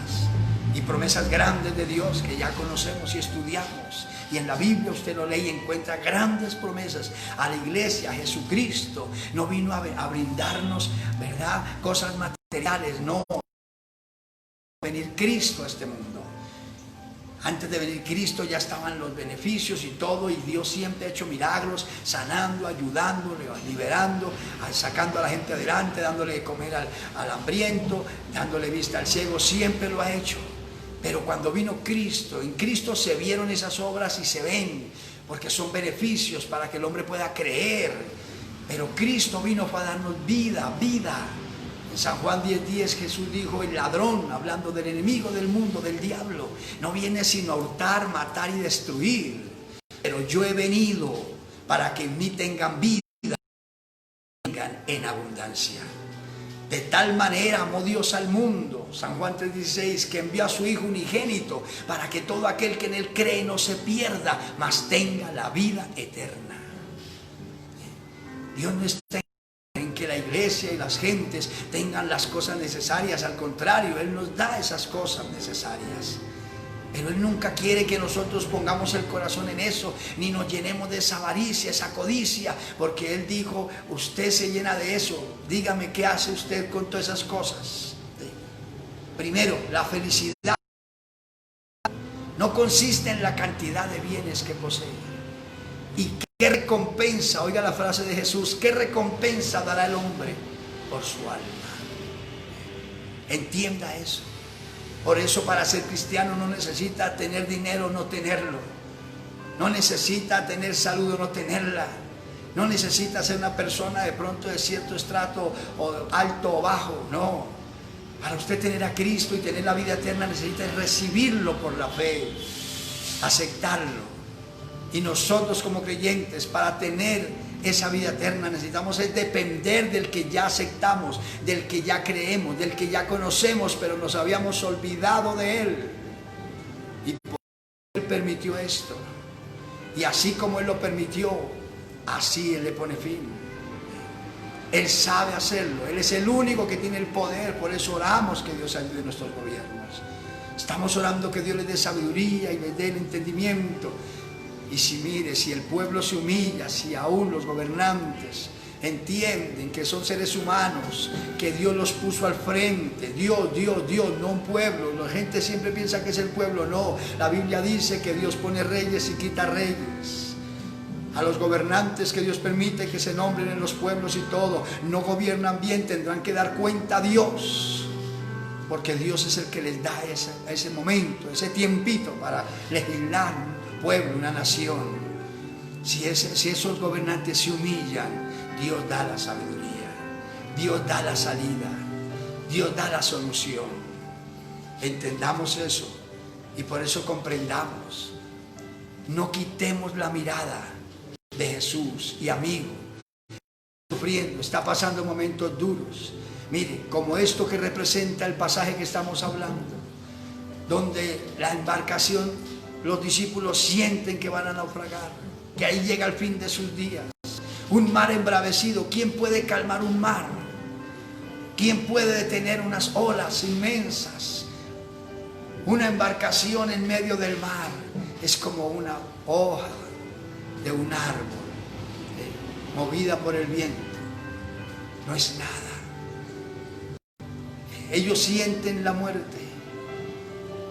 y promesas grandes de Dios que ya conocemos y estudiamos. Y en la Biblia usted lo lee y encuentra grandes promesas a la iglesia. Jesucristo no vino a brindarnos, ¿verdad?, cosas materiales, no. Venir Cristo a este mundo. Antes de venir Cristo ya estaban los beneficios y todo, y Dios siempre ha hecho milagros, sanando, ayudando, liberando, sacando a la gente adelante, dándole de comer al hambriento, dándole vista al ciego, siempre lo ha hecho. Pero cuando vino Cristo, en Cristo se vieron esas obras y se ven, porque son beneficios para que el hombre pueda creer. Pero Cristo vino para darnos vida. En San Juan 10:10 Jesús dijo, el ladrón, hablando del enemigo del mundo, del diablo, no viene sino a hurtar, matar y destruir. Pero yo he venido para que en mí tengan vida, tengan en abundancia. De tal manera amó Dios al mundo, San Juan 3:16, que envió a su Hijo unigénito, para que todo aquel que en Él cree no se pierda, mas tenga la vida eterna. Dios no está en que la iglesia y las gentes tengan las cosas necesarias, al contrario, Él nos da esas cosas necesarias. Pero Él nunca quiere que nosotros pongamos el corazón en eso, ni nos llenemos de esa avaricia, esa codicia, porque Él dijo, usted se llena de eso, dígame qué hace usted con todas esas cosas. Primero, la felicidad no consiste en la cantidad de bienes que posee. ¿Y qué recompensa? Oiga la frase de Jesús, ¿qué recompensa dará el hombre por su alma? Entienda eso. Por eso, para ser cristiano no necesita tener dinero o no tenerlo. No necesita tener salud o no tenerla. No necesita ser una persona de pronto de cierto estrato o alto o bajo. No. Para usted tener a Cristo y tener la vida eterna necesita recibirlo por la fe, aceptarlo. Y nosotros como creyentes, para tener esa vida eterna necesitamos depender del que ya aceptamos, del que ya creemos, del que ya conocemos, pero nos habíamos olvidado de Él. Y por Él permitió esto. Y así como Él lo permitió, así Él le pone fin. Él sabe hacerlo, Él es el único que tiene el poder. Por eso oramos que Dios ayude a nuestros gobiernos. Estamos orando que Dios les dé sabiduría y les dé el entendimiento. Y si el pueblo se humilla, si aún los gobernantes entienden que son seres humanos, que Dios los puso al frente, Dios, no un pueblo. La gente siempre piensa que es el pueblo, no. La Biblia dice que Dios pone reyes y quita reyes. A los gobernantes que Dios permite que se nombren en los pueblos y todo, no gobiernan bien, tendrán que dar cuenta a Dios, porque Dios es el que les da ese momento, ese tiempito para legislar un pueblo, una nación. Si esos gobernantes se humillan, Dios da la sabiduría, Dios da la salida, Dios da la solución. Entendamos eso y por eso comprendamos. No quitemos la mirada de Jesús. Y amigo, sufriendo, está pasando momentos duros. Mire, como esto que representa el pasaje que estamos hablando, donde la embarcación, los discípulos sienten que van a naufragar, que ahí llega el fin de sus días. Un mar embravecido. ¿Quién puede calmar un mar? ¿Quién puede detener unas olas inmensas? Una embarcación en medio del mar es como una hoja de un árbol movida por el viento. No es nada. Ellos sienten la muerte,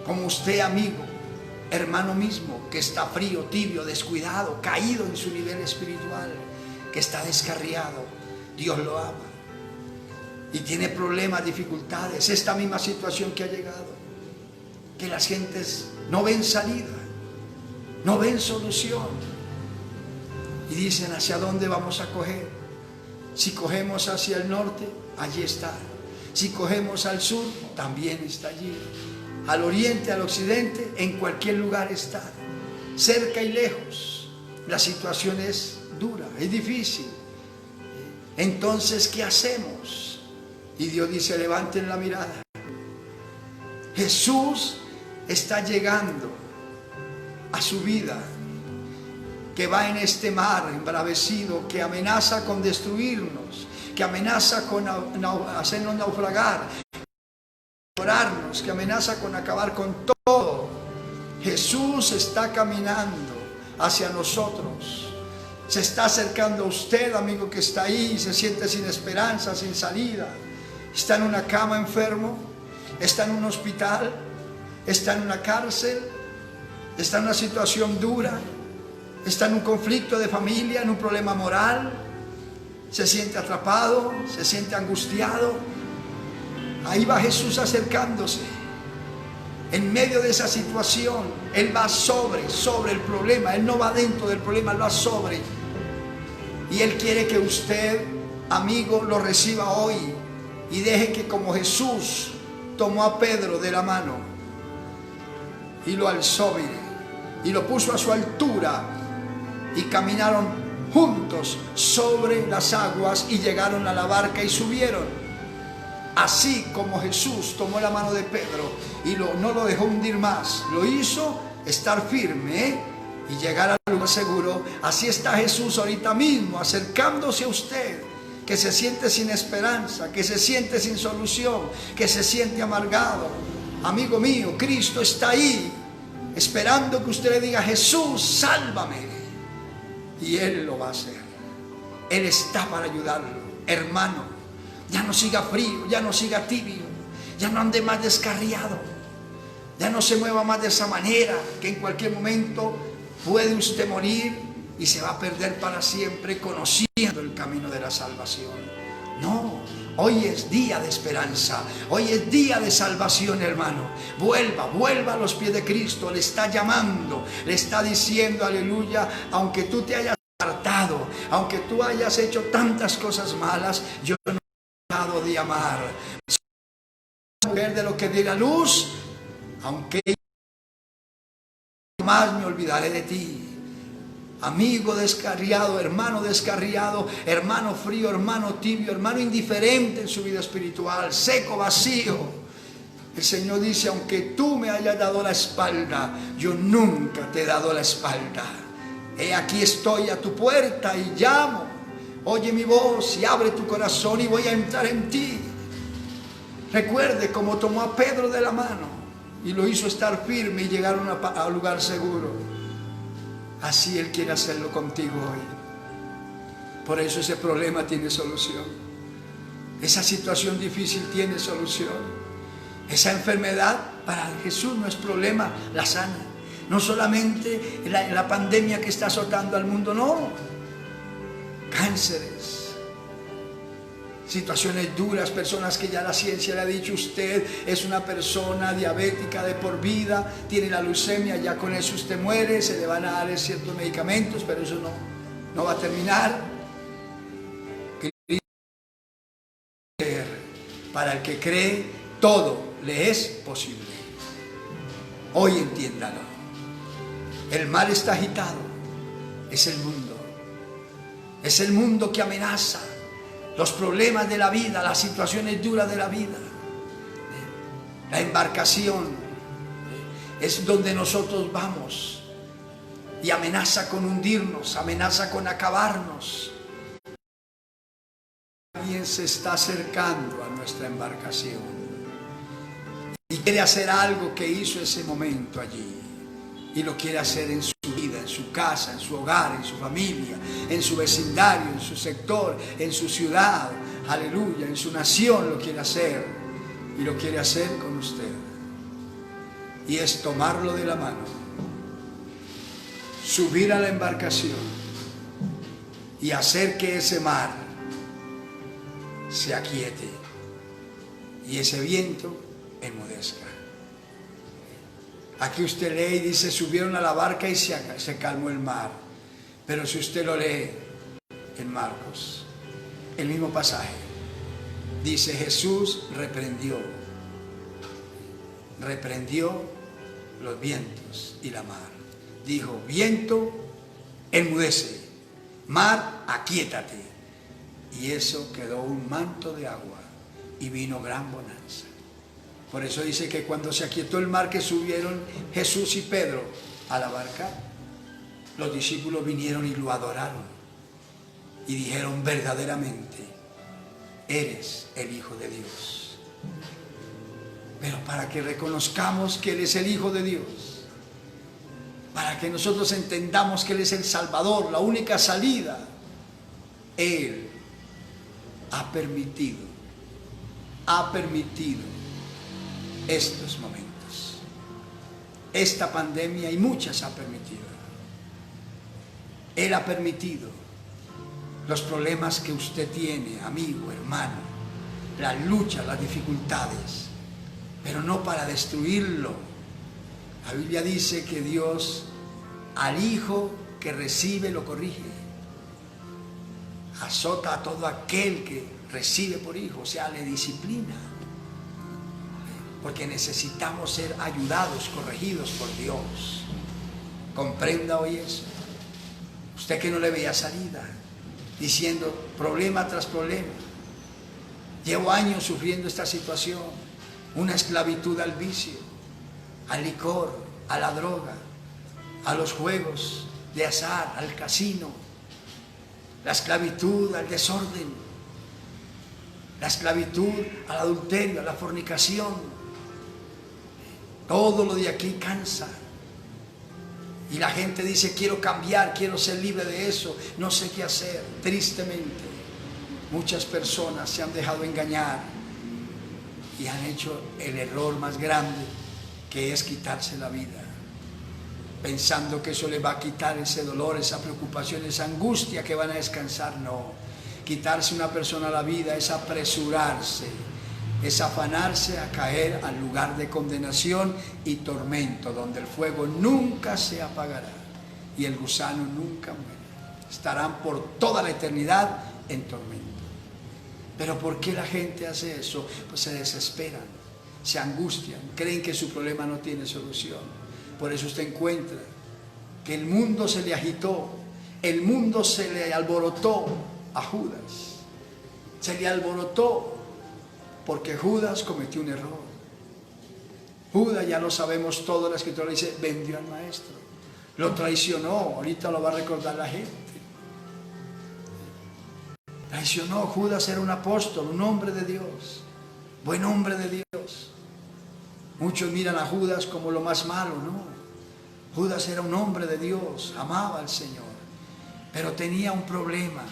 como usted, amigo, hermano mismo, que está frío, tibio, descuidado, caído en su nivel espiritual, que está descarriado. Dios lo ama y tiene problemas, dificultades, esta misma situación que ha llegado, que las gentes no ven salida, no ven solución y dicen: ¿hacia dónde vamos a coger? Si cogemos hacia el norte, allí está. Si cogemos al sur, también está allí. Al oriente, al occidente, en cualquier lugar está. Cerca y lejos. La situación es dura, es difícil. Entonces, ¿qué hacemos? Y Dios dice: levanten la mirada. Jesús está llegando a su vida, que va en este mar embravecido, que amenaza con destruirnos, que amenaza con hacernos naufragar, que amenaza con acabar con todo. Jesús está caminando hacia nosotros. Se está acercando a usted, amigo, que está ahí y se siente sin esperanza, sin salida. Está en una cama enfermo, está en un hospital, está en una cárcel, está en una situación dura, está en un conflicto de familia, en un problema moral, se siente atrapado, se siente angustiado. Ahí va Jesús acercándose. En medio de esa situación, Él va sobre el problema. Él no va dentro del problema, Él va sobre. Y Él quiere que usted, amigo, lo reciba hoy y deje que, como Jesús tomó a Pedro de la mano y lo alzó, mire, y lo puso a su altura, y caminaron juntos sobre las aguas y llegaron a la barca y subieron. Así como Jesús tomó la mano de Pedro y no lo dejó hundir más, lo hizo estar firme y llegar al lugar seguro. Así está Jesús ahorita mismo acercándose a usted, que se siente sin esperanza, que se siente sin solución, que se siente amargado. Amigo mío, Cristo está ahí esperando que usted le diga: Jesús, sálvame. Y Él lo va a hacer. Él está para ayudarlo. Hermano, ya no siga frío, ya no siga tibio, ya no ande más descarriado, ya no se mueva más de esa manera, que en cualquier momento puede usted morir y se va a perder para siempre conociendo el camino de la salvación. No, hoy es día de esperanza, hoy es día de salvación, hermano. Vuelva a los pies de Cristo. Le está llamando, le está diciendo: aleluya, aunque tú te hayas apartado, aunque tú hayas hecho tantas cosas malas, yo no he dejado de amar. Soy mujer de lo que di la luz, aunque jamás me olvidaré de ti. Amigo descarriado, hermano frío, hermano tibio, hermano indiferente en su vida espiritual, seco, vacío. El Señor dice: aunque tú me hayas dado la espalda, yo nunca te he dado la espalda. He aquí estoy a tu puerta y llamo. Oye mi voz y abre tu corazón y voy a entrar en ti. Recuerde cómo tomó a Pedro de la mano y lo hizo estar firme y llegaron a un lugar seguro. Así Él quiere hacerlo contigo hoy. Por eso ese problema tiene solución. Esa situación difícil tiene solución. Esa enfermedad para Jesús no es problema, la sana. No solamente la pandemia que está azotando al mundo, no. Cánceres, situaciones duras, personas que ya la ciencia le ha dicho: usted es una persona diabética de por vida, tiene la leucemia, ya con eso usted muere, se le van a dar ciertos medicamentos, pero eso no va a terminar. Para el que cree, todo le es posible. Hoy entiéndalo. El mal está agitado. Es el mundo. Es el mundo que amenaza. Los problemas de la vida, las situaciones duras de la vida. La embarcación es donde nosotros vamos. Y amenaza con hundirnos, amenaza con acabarnos. Alguien se está acercando a nuestra embarcación y quiere hacer algo que hizo ese momento allí, y lo quiere hacer en su vida, en su casa, en su hogar, en su familia, en su vecindario, en su sector, en su ciudad, aleluya, en su nación lo quiere hacer, y lo quiere hacer con usted. Y es tomarlo de la mano, subir a la embarcación y hacer que ese mar se aquiete y ese viento enmudezca. Aquí usted lee y dice: subieron a la barca y se calmó el mar. Pero si usted lo lee en Marcos, el mismo pasaje, dice: Jesús reprendió los vientos y la mar. Dijo: viento, enmudece, mar, aquíétate. Y eso quedó un manto de agua y vino gran bonanza. Por eso dice que cuando se aquietó el mar, que subieron Jesús y Pedro a la barca, los discípulos vinieron y lo adoraron y dijeron: verdaderamente eres el Hijo de Dios. Pero para que reconozcamos que Él es el Hijo de Dios, para que nosotros entendamos que Él es el Salvador, la única salida, Él ha permitido estos momentos. Esta pandemia y muchas ha permitido. Él ha permitido los problemas que usted tiene, amigo, hermano, las luchas, las dificultades, pero no para destruirlo. La Biblia dice que Dios al hijo que recibe lo corrige. Azota a todo aquel que recibe por hijo, o sea, le disciplina. Porque necesitamos ser ayudados, corregidos por Dios. Comprenda hoy eso. Usted que no le veía salida, diciendo problema tras problema. Llevo años sufriendo esta situación, una esclavitud al vicio, al licor, a la droga, a los juegos de azar, al casino. La esclavitud al desorden, la esclavitud al adulterio, a la fornicación. Todo lo de aquí cansa. Y la gente dice: quiero cambiar, quiero ser libre de eso, no sé qué hacer. Tristemente, muchas personas se han dejado engañar y han hecho el error más grande, que es quitarse la vida, pensando que eso le va a quitar ese dolor, esa preocupación, esa angustia, que van a descansar. No, quitarse una persona la vida es apresurarse, es afanarse a caer al lugar de condenación y tormento, donde el fuego nunca se apagará y el gusano nunca muere. Estarán por toda la eternidad en tormento. Pero ¿por qué la gente hace eso? Pues se desesperan, se angustian, creen que su problema no tiene solución. Por eso usted encuentra que el mundo se le agitó, el mundo se le alborotó a Judas. Se le alborotó porque Judas cometió un error. Judas, ya lo sabemos todo, la Escritura dice: vendió al Maestro, lo traicionó. Ahorita lo va a recordar la gente. Traicionó. Judas era un apóstol, un hombre de Dios, buen hombre de Dios. Muchos miran a Judas como lo más malo, ¿no? Judas era un hombre de Dios, amaba al Señor, pero tenía un problema,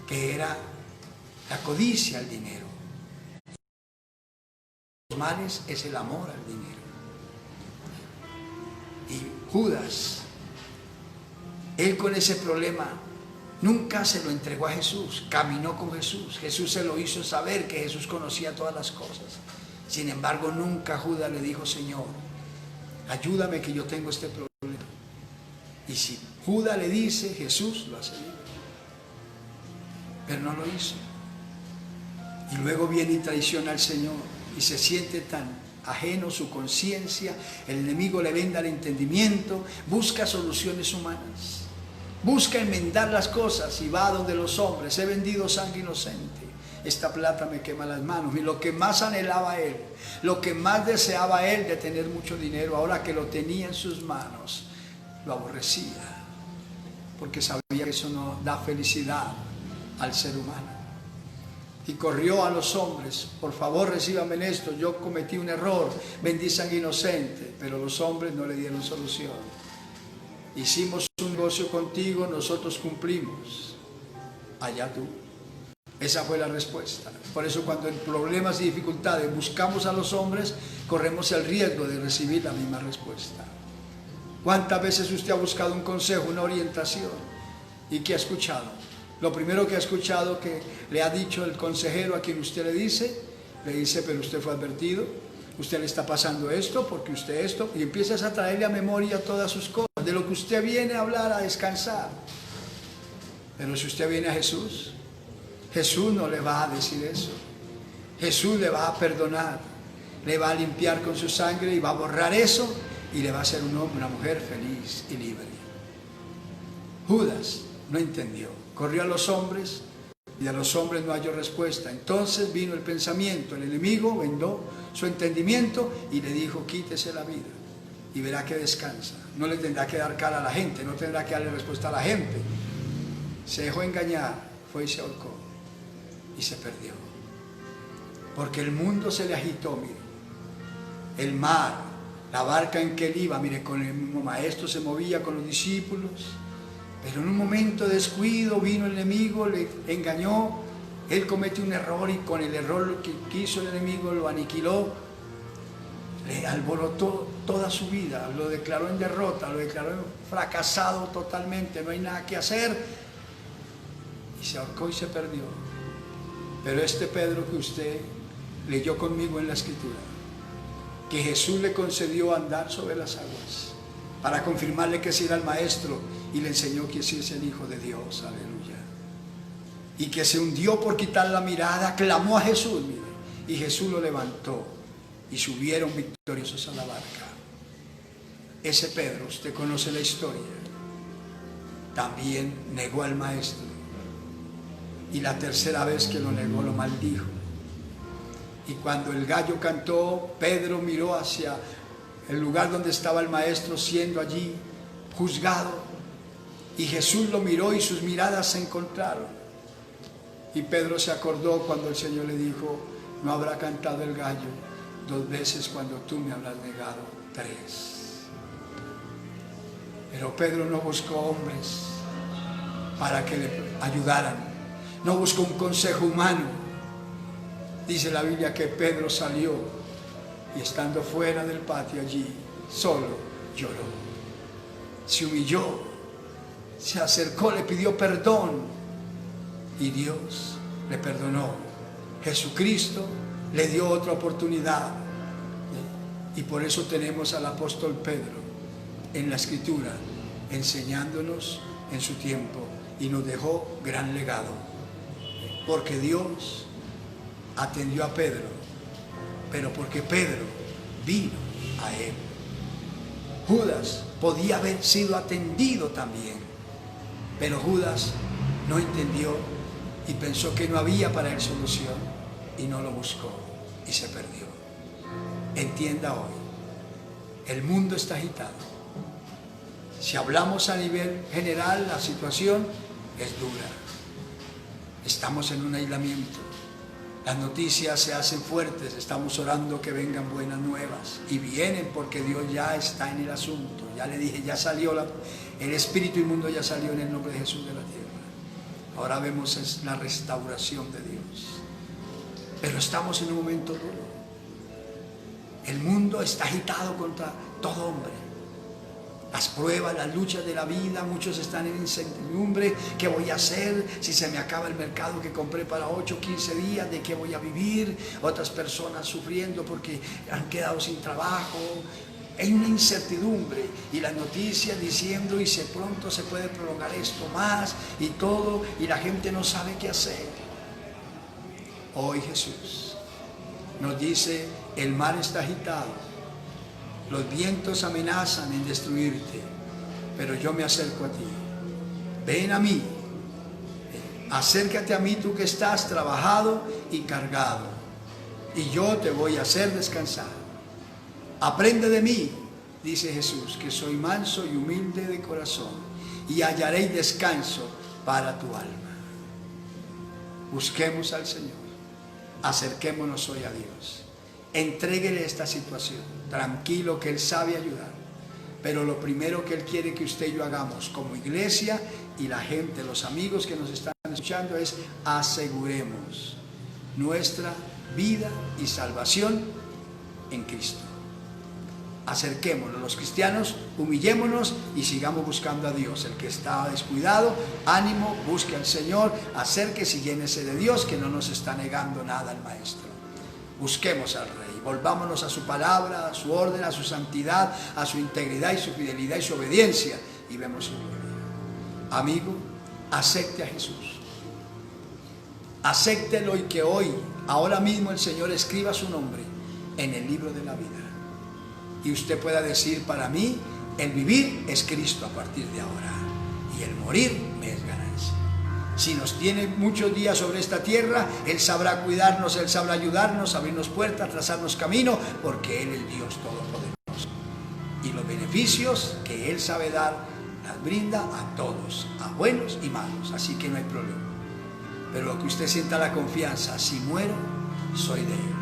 que era la codicia al dinero. Los males es el amor al dinero. Y Judas, él con ese problema nunca se lo entregó a Jesús, caminó con Jesús. Jesús se lo hizo saber que Jesús conocía todas las cosas. Sin embargo, nunca Judas le dijo: Señor, ayúdame que yo tengo este problema. Y si Judas le dice, Jesús lo hace libre. Pero no lo hizo. Y luego viene y traiciona al Señor y se siente tan ajeno, su conciencia, el enemigo le venda el entendimiento, busca soluciones humanas, busca enmendar las cosas y va donde los hombres: he vendido sangre inocente, esta plata me quema las manos. Y lo que más anhelaba él, lo que más deseaba él de tener mucho dinero, ahora que lo tenía en sus manos, lo aborrecía, porque sabía que eso no da felicidad al ser humano. Y corrió a los hombres: por favor, recíbanme en esto, yo cometí un error, vendí sangre inocente. Pero los hombres no le dieron solución. Hicimos un negocio contigo, nosotros cumplimos, allá tú. Esa fue la respuesta. Por eso cuando en problemas y dificultades buscamos a los hombres, corremos el riesgo de recibir la misma respuesta. ¿Cuántas veces usted ha buscado un consejo, una orientación? ¿Y qué ha escuchado? Lo primero que ha escuchado que le ha dicho el consejero a quien usted le dice, pero usted fue advertido, usted le está pasando esto, porque usted esto, y empiezas a traerle a memoria todas sus cosas, de lo que usted viene a hablar, a descansar. Pero si usted viene a Jesús, Jesús no le va a decir eso. Jesús le va a perdonar, le va a limpiar con su sangre y va a borrar eso y le va a hacer un hombre, una mujer feliz y libre. Judas no entendió, corrió a los hombres y a los hombres no halló respuesta. Entonces vino el pensamiento, el enemigo vendó su entendimiento y le dijo: quítese la vida y verá que descansa. No le tendrá que dar cara a la gente, no tendrá que darle respuesta a la gente. Se dejó engañar, fue y se ahorcó y se perdió. Porque el mundo se le agitó, mire. El mar, la barca en que él iba, mire, con el mismo maestro se movía con los discípulos. Pero en un momento de descuido vino el enemigo, le engañó, él cometió un error y con el error que quiso el enemigo lo aniquiló, le alborotó toda su vida, lo declaró en derrota, lo declaró fracasado totalmente, no hay nada que hacer, y se ahorcó y se perdió. Pero este Pedro que usted leyó conmigo en la Escritura, que Jesús le concedió andar sobre las aguas, para confirmarle que sí era el Maestro, y le enseñó que sí es el Hijo de Dios, aleluya. Y que se hundió por quitar la mirada, clamó a Jesús, mire, y Jesús lo levantó, y subieron victoriosos a la barca. Ese Pedro, usted conoce la historia, también negó al Maestro, y la tercera vez que lo negó, lo maldijo. Y cuando el gallo cantó, Pedro miró hacia el lugar donde estaba el Maestro, siendo allí juzgado, y Jesús lo miró y sus miradas se encontraron. Y Pedro se acordó cuando el Señor le dijo: no habrá cantado el gallo 2 veces cuando tú me habrás negado 3. Pero Pedro no buscó hombres para que le ayudaran, no buscó un consejo humano. Dice la Biblia que Pedro salió y estando fuera del patio allí, solo lloró, se humilló, se acercó, le pidió perdón y Dios le perdonó. Jesucristo le dio otra oportunidad y por eso tenemos al apóstol Pedro en la Escritura enseñándonos en su tiempo y nos dejó gran legado, porque Dios atendió a Pedro, pero porque Pedro vino a él. Judas podía haber sido atendido también, pero Judas no entendió y pensó que no había para él solución y no lo buscó y se perdió. Entienda hoy, el mundo está agitado. Si hablamos a nivel general, la situación es dura. Estamos en un aislamiento. Las noticias se hacen fuertes, estamos orando que vengan buenas nuevas. Y vienen porque Dios ya está en el asunto. Ya le dije, ya salió el espíritu inmundo, ya salió en el nombre de Jesús de la tierra. Ahora vemos es la restauración de Dios. Pero estamos en un momento duro. El mundo está agitado contra todo hombre. Las pruebas, las luchas de la vida, muchos están en incertidumbre. ¿Qué voy a hacer si se me acaba el mercado que compré para 8 o 15 días? ¿De qué voy a vivir? Otras personas sufriendo porque han quedado sin trabajo. Hay una incertidumbre y las noticias diciendo y pronto se puede prolongar esto más y todo, y la gente no sabe qué hacer. Hoy Jesús nos dice, el mar está agitado. Los vientos amenazan en destruirte, pero yo me acerco a ti. Ven a mí, acércate a mí tú que estás trabajado y cargado, y yo te voy a hacer descansar. Aprende de mí, dice Jesús, que soy manso y humilde de corazón, y hallaréis descanso para tu alma. Busquemos al Señor, acerquémonos hoy a Dios. Entréguele esta situación, tranquilo que Él sabe ayudar, pero lo primero que Él quiere que usted y yo hagamos como iglesia y la gente, los amigos que nos están escuchando, es aseguremos nuestra vida y salvación en Cristo. Acerquémonos, los cristianos, humillémonos y sigamos buscando a Dios. El que está descuidado, ánimo, busque al Señor, acérquese y llénese de Dios, que no nos está negando nada el Maestro. Busquemos al Rey, volvámonos a su palabra, a su orden, a su santidad, a su integridad y su fidelidad y su obediencia, y vemos su gloria. Amigo, acepte a Jesús. Acéptelo y que hoy, ahora mismo, el Señor escriba su nombre en el libro de la vida. Y usted pueda decir, para mí, el vivir es Cristo a partir de ahora, y el morir me es ganancia. Si nos tiene muchos días sobre esta tierra, Él sabrá cuidarnos, Él sabrá ayudarnos, abrirnos puertas, trazarnos camino, porque Él es Dios todopoderoso. Y los beneficios que Él sabe dar, las brinda a todos, a buenos y malos, así que no hay problema. Pero lo que usted sienta la confianza, si muero, soy de Él.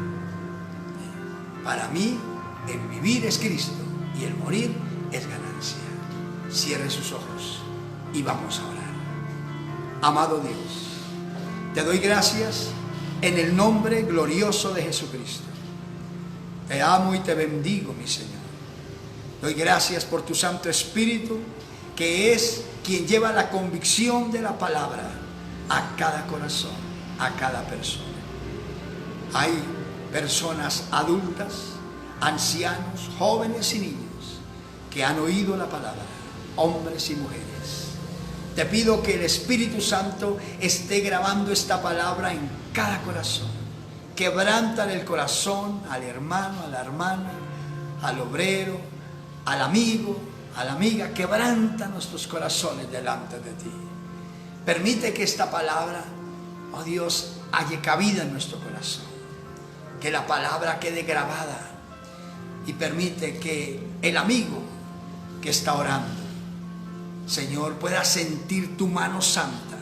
Para mí, el vivir es Cristo y el morir es ganancia. Cierre sus ojos y vamos a orar. Amado Dios, te doy gracias en el nombre glorioso de Jesucristo. Te amo y te bendigo, mi Señor. Doy gracias por tu Santo Espíritu, que es quien lleva la convicción de la palabra a cada corazón, a cada persona. Hay personas adultas, ancianos, jóvenes y niños que han oído la palabra, hombres y mujeres. Te pido que el Espíritu Santo esté grabando esta palabra en cada corazón. Quebrántale el corazón al hermano, a la hermana, al obrero, al amigo, a la amiga. Quebranta nuestros corazones delante de ti. Permite que esta palabra, oh Dios, halle cabida en nuestro corazón. Que la palabra quede grabada. Y permite que el amigo que está orando, Señor, pueda sentir tu mano santa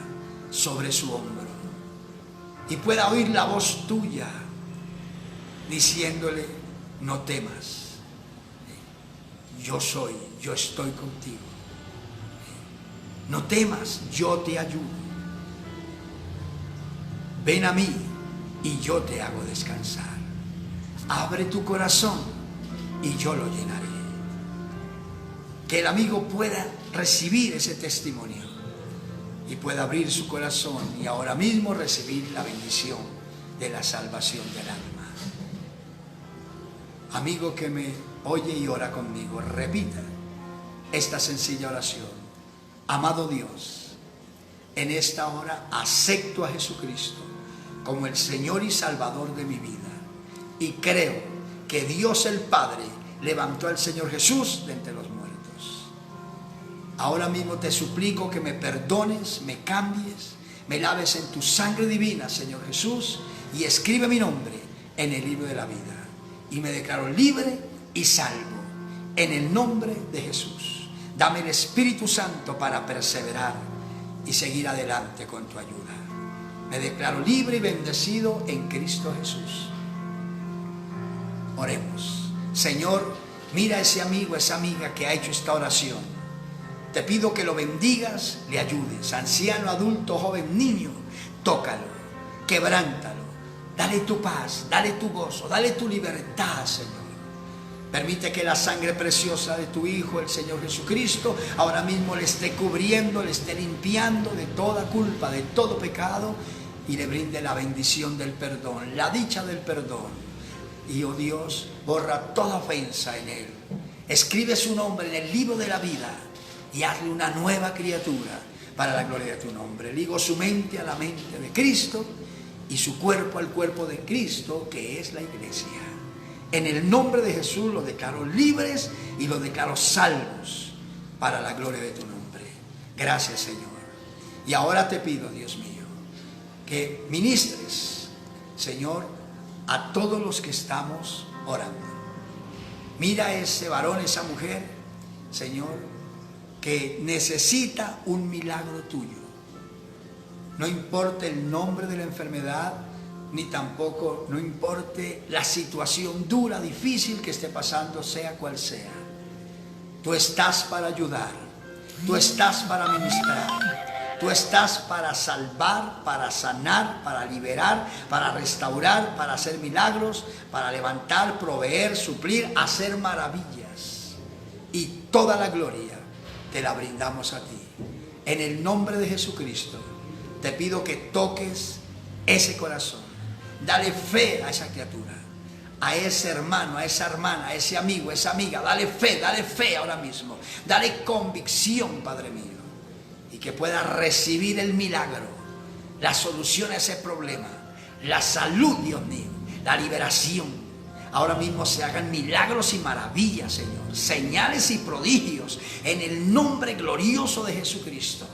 sobre su hombro y pueda oír la voz tuya diciéndole, no temas, yo estoy contigo. No temas, yo te ayudo. Ven a mí y yo te hago descansar. Abre tu corazón y yo lo llenaré. Que el amigo pueda recibir ese testimonio y pueda abrir su corazón y ahora mismo recibir la bendición de la salvación del alma. Amigo que me oye y ora conmigo, repita esta sencilla oración. Amado Dios, en esta hora acepto a Jesucristo como el Señor y Salvador de mi vida y creo que Dios el Padre levantó al Señor Jesús de entre los muertos. Ahora mismo te suplico que me perdones, me cambies, me laves en tu sangre divina, Señor Jesús, y escribe mi nombre en el libro de la vida. Y me declaro libre y salvo en el nombre de Jesús. Dame el Espíritu Santo para perseverar y seguir adelante con tu ayuda. Me declaro libre y bendecido en Cristo Jesús. Oremos. Señor, mira a ese amigo, esa amiga que ha hecho esta oración. Te pido que lo bendigas, le ayudes. Anciano, adulto, joven, niño, tócalo, quebrántalo. Dale tu paz, dale tu gozo, dale tu libertad, Señor. Permite que la sangre preciosa de tu Hijo, el Señor Jesucristo, ahora mismo le esté cubriendo, le esté limpiando de toda culpa, de todo pecado, y le brinde la bendición del perdón, la dicha del perdón. Y, oh Dios, borra toda ofensa en él. Escribe su nombre en el libro de la vida y hazle una nueva criatura para la gloria de tu nombre. Ligo su mente a la mente de Cristo y su cuerpo al cuerpo de Cristo, que es la iglesia. En el nombre de Jesús los declaro libres y los declaro salvos para la gloria de tu nombre. Gracias, Señor. Y ahora te pido, Dios mío, que ministres, Señor, a todos los que estamos orando. Mira a ese varón, esa mujer, Señor, que necesita un milagro tuyo. No importa el nombre de la enfermedad, ni tampoco, no importe la situación dura, difícil que esté pasando, sea cual sea. Tú estás para ayudar, tú estás para ministrar, tú estás para salvar, para sanar, para liberar, para restaurar, para hacer milagros, para levantar, proveer, suplir, hacer maravillas. Y toda la gloria te la brindamos a ti. En el nombre de Jesucristo, te pido que toques ese corazón. Dale fe a esa criatura, a ese hermano, a esa hermana, a ese amigo, a esa amiga. Dale fe ahora mismo. Dale convicción, Padre mío. Y que pueda recibir el milagro, la solución a ese problema, la salud, Dios mío, la liberación. Ahora mismo se hagan milagros y maravillas, Señor. Señales y prodigios en el nombre glorioso de Jesucristo.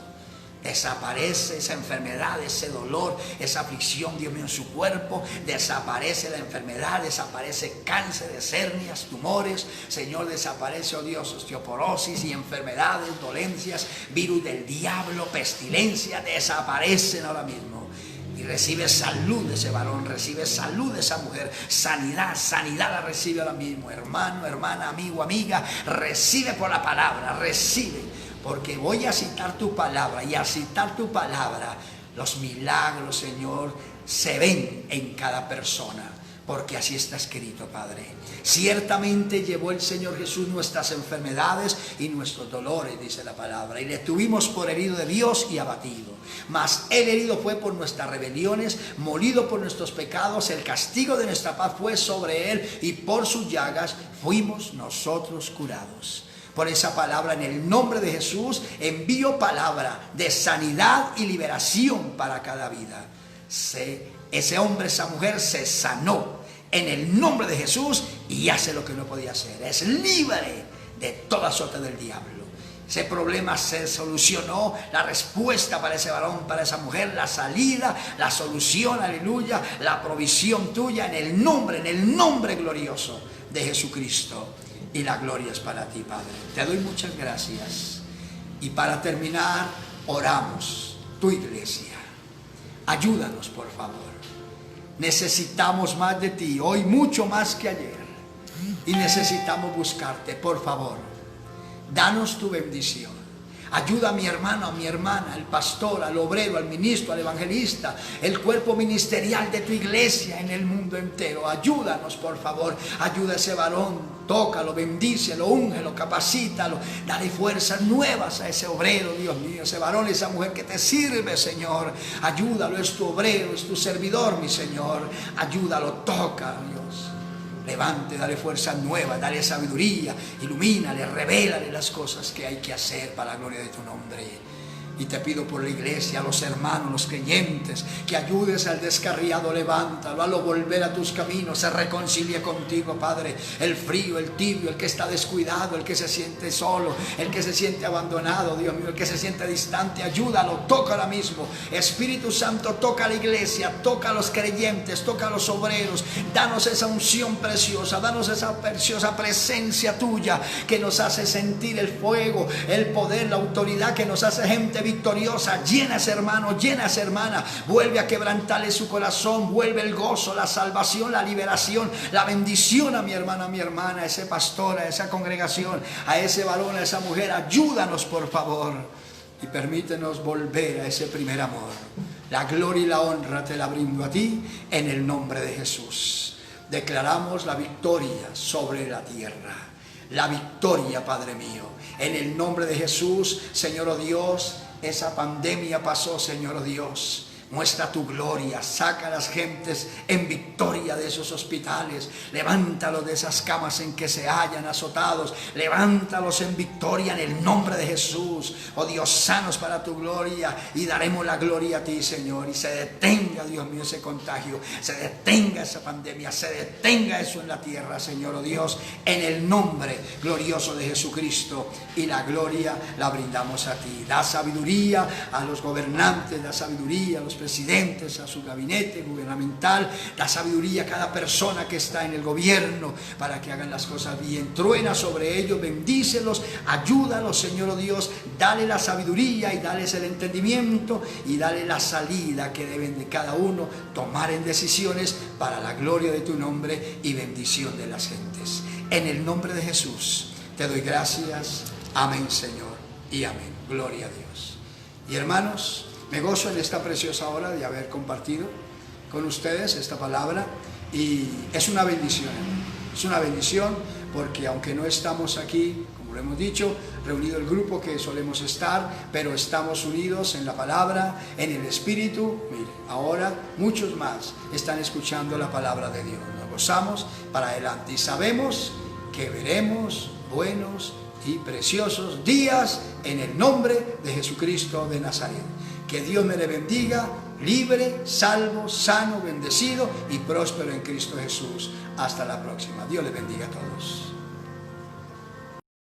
Desaparece esa enfermedad, ese dolor, esa aflicción, Dios mío, en su cuerpo. Desaparece la enfermedad, desaparece cáncer, hernias, tumores. Señor, desaparece, oh Dios, osteoporosis y enfermedades, dolencias, virus del diablo, pestilencia, desaparecen ahora mismo. Y recibe salud de ese varón, recibe salud de esa mujer, sanidad la recibe ahora mismo. Hermano, hermana, amigo, amiga, recibe por la palabra, recibe. Porque voy a citar tu palabra, y al citar tu palabra, los milagros, Señor, se ven en cada persona, porque así está escrito, Padre. Ciertamente llevó el Señor Jesús nuestras enfermedades y nuestros dolores, dice la palabra, y le tuvimos por herido de Dios y abatido. Mas el herido fue por nuestras rebeliones, molido por nuestros pecados, el castigo de nuestra paz fue sobre él, y por sus llagas fuimos nosotros curados. Por esa palabra, en el nombre de Jesús, envío palabra de sanidad y liberación para cada vida. Ese hombre, esa mujer se sanó en el nombre de Jesús y hace lo que no podía hacer. Es libre de toda azote del diablo. Ese problema se solucionó, la respuesta para ese varón, para esa mujer, la salida, la solución, aleluya, la provisión tuya en el nombre glorioso de Jesucristo. Y la gloria es para ti, Padre. Te doy muchas gracias. Y para terminar, oramos, tu iglesia. Ayúdanos, por favor. Necesitamos más de ti, hoy mucho más que ayer. Y necesitamos buscarte, por favor. Danos tu bendición. Ayuda a mi hermano, a mi hermana, al pastor, al obrero, al ministro, al evangelista, el cuerpo ministerial de tu iglesia en el mundo entero. Ayúdanos, por favor. Ayuda a ese varón. Tócalo, bendícelo, úngelo, capacítalo. Dale fuerzas nuevas a ese obrero, Dios mío, ese varón, esa mujer que te sirve, Señor. Ayúdalo, es tu obrero, es tu servidor, mi Señor. Ayúdalo, toca, Dios. Levante, dale fuerza nueva, dale sabiduría, ilumínale, revélale las cosas que hay que hacer para la gloria de tu nombre. Y te pido por la iglesia, a los hermanos, los creyentes, que ayudes al descarriado, levántalo, hazlo volver a tus caminos, se reconcilie contigo, Padre. El frío, el tibio, el que está descuidado, el que se siente solo, el que se siente abandonado, Dios mío, el que se siente distante, ayúdalo, toca ahora mismo. Espíritu Santo, toca a la iglesia, toca a los creyentes, toca a los obreros, danos esa unción preciosa, danos esa preciosa presencia tuya que nos hace sentir el fuego, el poder, la autoridad, que nos hace gente victoriosa. Llena a ese hermano, llena a esa hermana. Vuelve a quebrantarle su corazón. Vuelve el gozo, la salvación, la liberación, la bendición a mi hermano, a mi hermana, a ese pastor, a esa congregación, a ese varón, a esa mujer. Ayúdanos, por favor, y permítenos volver a ese primer amor. La gloria y la honra te la brindo a ti en el nombre de Jesús. Declaramos la victoria sobre la tierra. La victoria, Padre mío. En el nombre de Jesús, Señor, oh Dios, esa pandemia pasó, Señor, oh Dios. Muestra tu gloria, saca a las gentes en victoria de esos hospitales, levántalos de esas camas en que se hallan azotados, levántalos en victoria en el nombre de Jesús. Oh Dios, sanos para tu gloria, y daremos la gloria a ti, Señor, y se detenga, Dios mío, ese contagio, se detenga esa pandemia, se detenga eso en la tierra, Señor, oh Dios, en el nombre glorioso de Jesucristo, y la gloria la brindamos a ti. Da sabiduría a los gobernantes, da sabiduría a los presidentes, a su gabinete gubernamental, da sabiduría a cada persona que está en el gobierno para que hagan las cosas bien. Truena sobre ellos, bendícelos, ayúdalos, Señor, oh Dios, dale la sabiduría y dales el entendimiento y dale la salida que deben de cada uno tomar en decisiones para la gloria de tu nombre y bendición de las gentes. En el nombre de Jesús te doy gracias. Amén, Señor, y amén. Gloria a Dios. Y hermanos, me gozo en esta preciosa hora de haber compartido con ustedes esta palabra, y es una bendición, es una bendición, porque aunque no estamos aquí, como lo hemos dicho, reunido el grupo que solemos estar, pero estamos unidos en la palabra, en el Espíritu. Mire, ahora muchos más están escuchando la palabra de Dios. Nos gozamos para adelante y sabemos que veremos buenos y preciosos días en el nombre de Jesucristo de Nazaret. Que Dios me le bendiga, libre, salvo, sano, bendecido y próspero en Cristo Jesús. Hasta la próxima. Dios le bendiga a todos.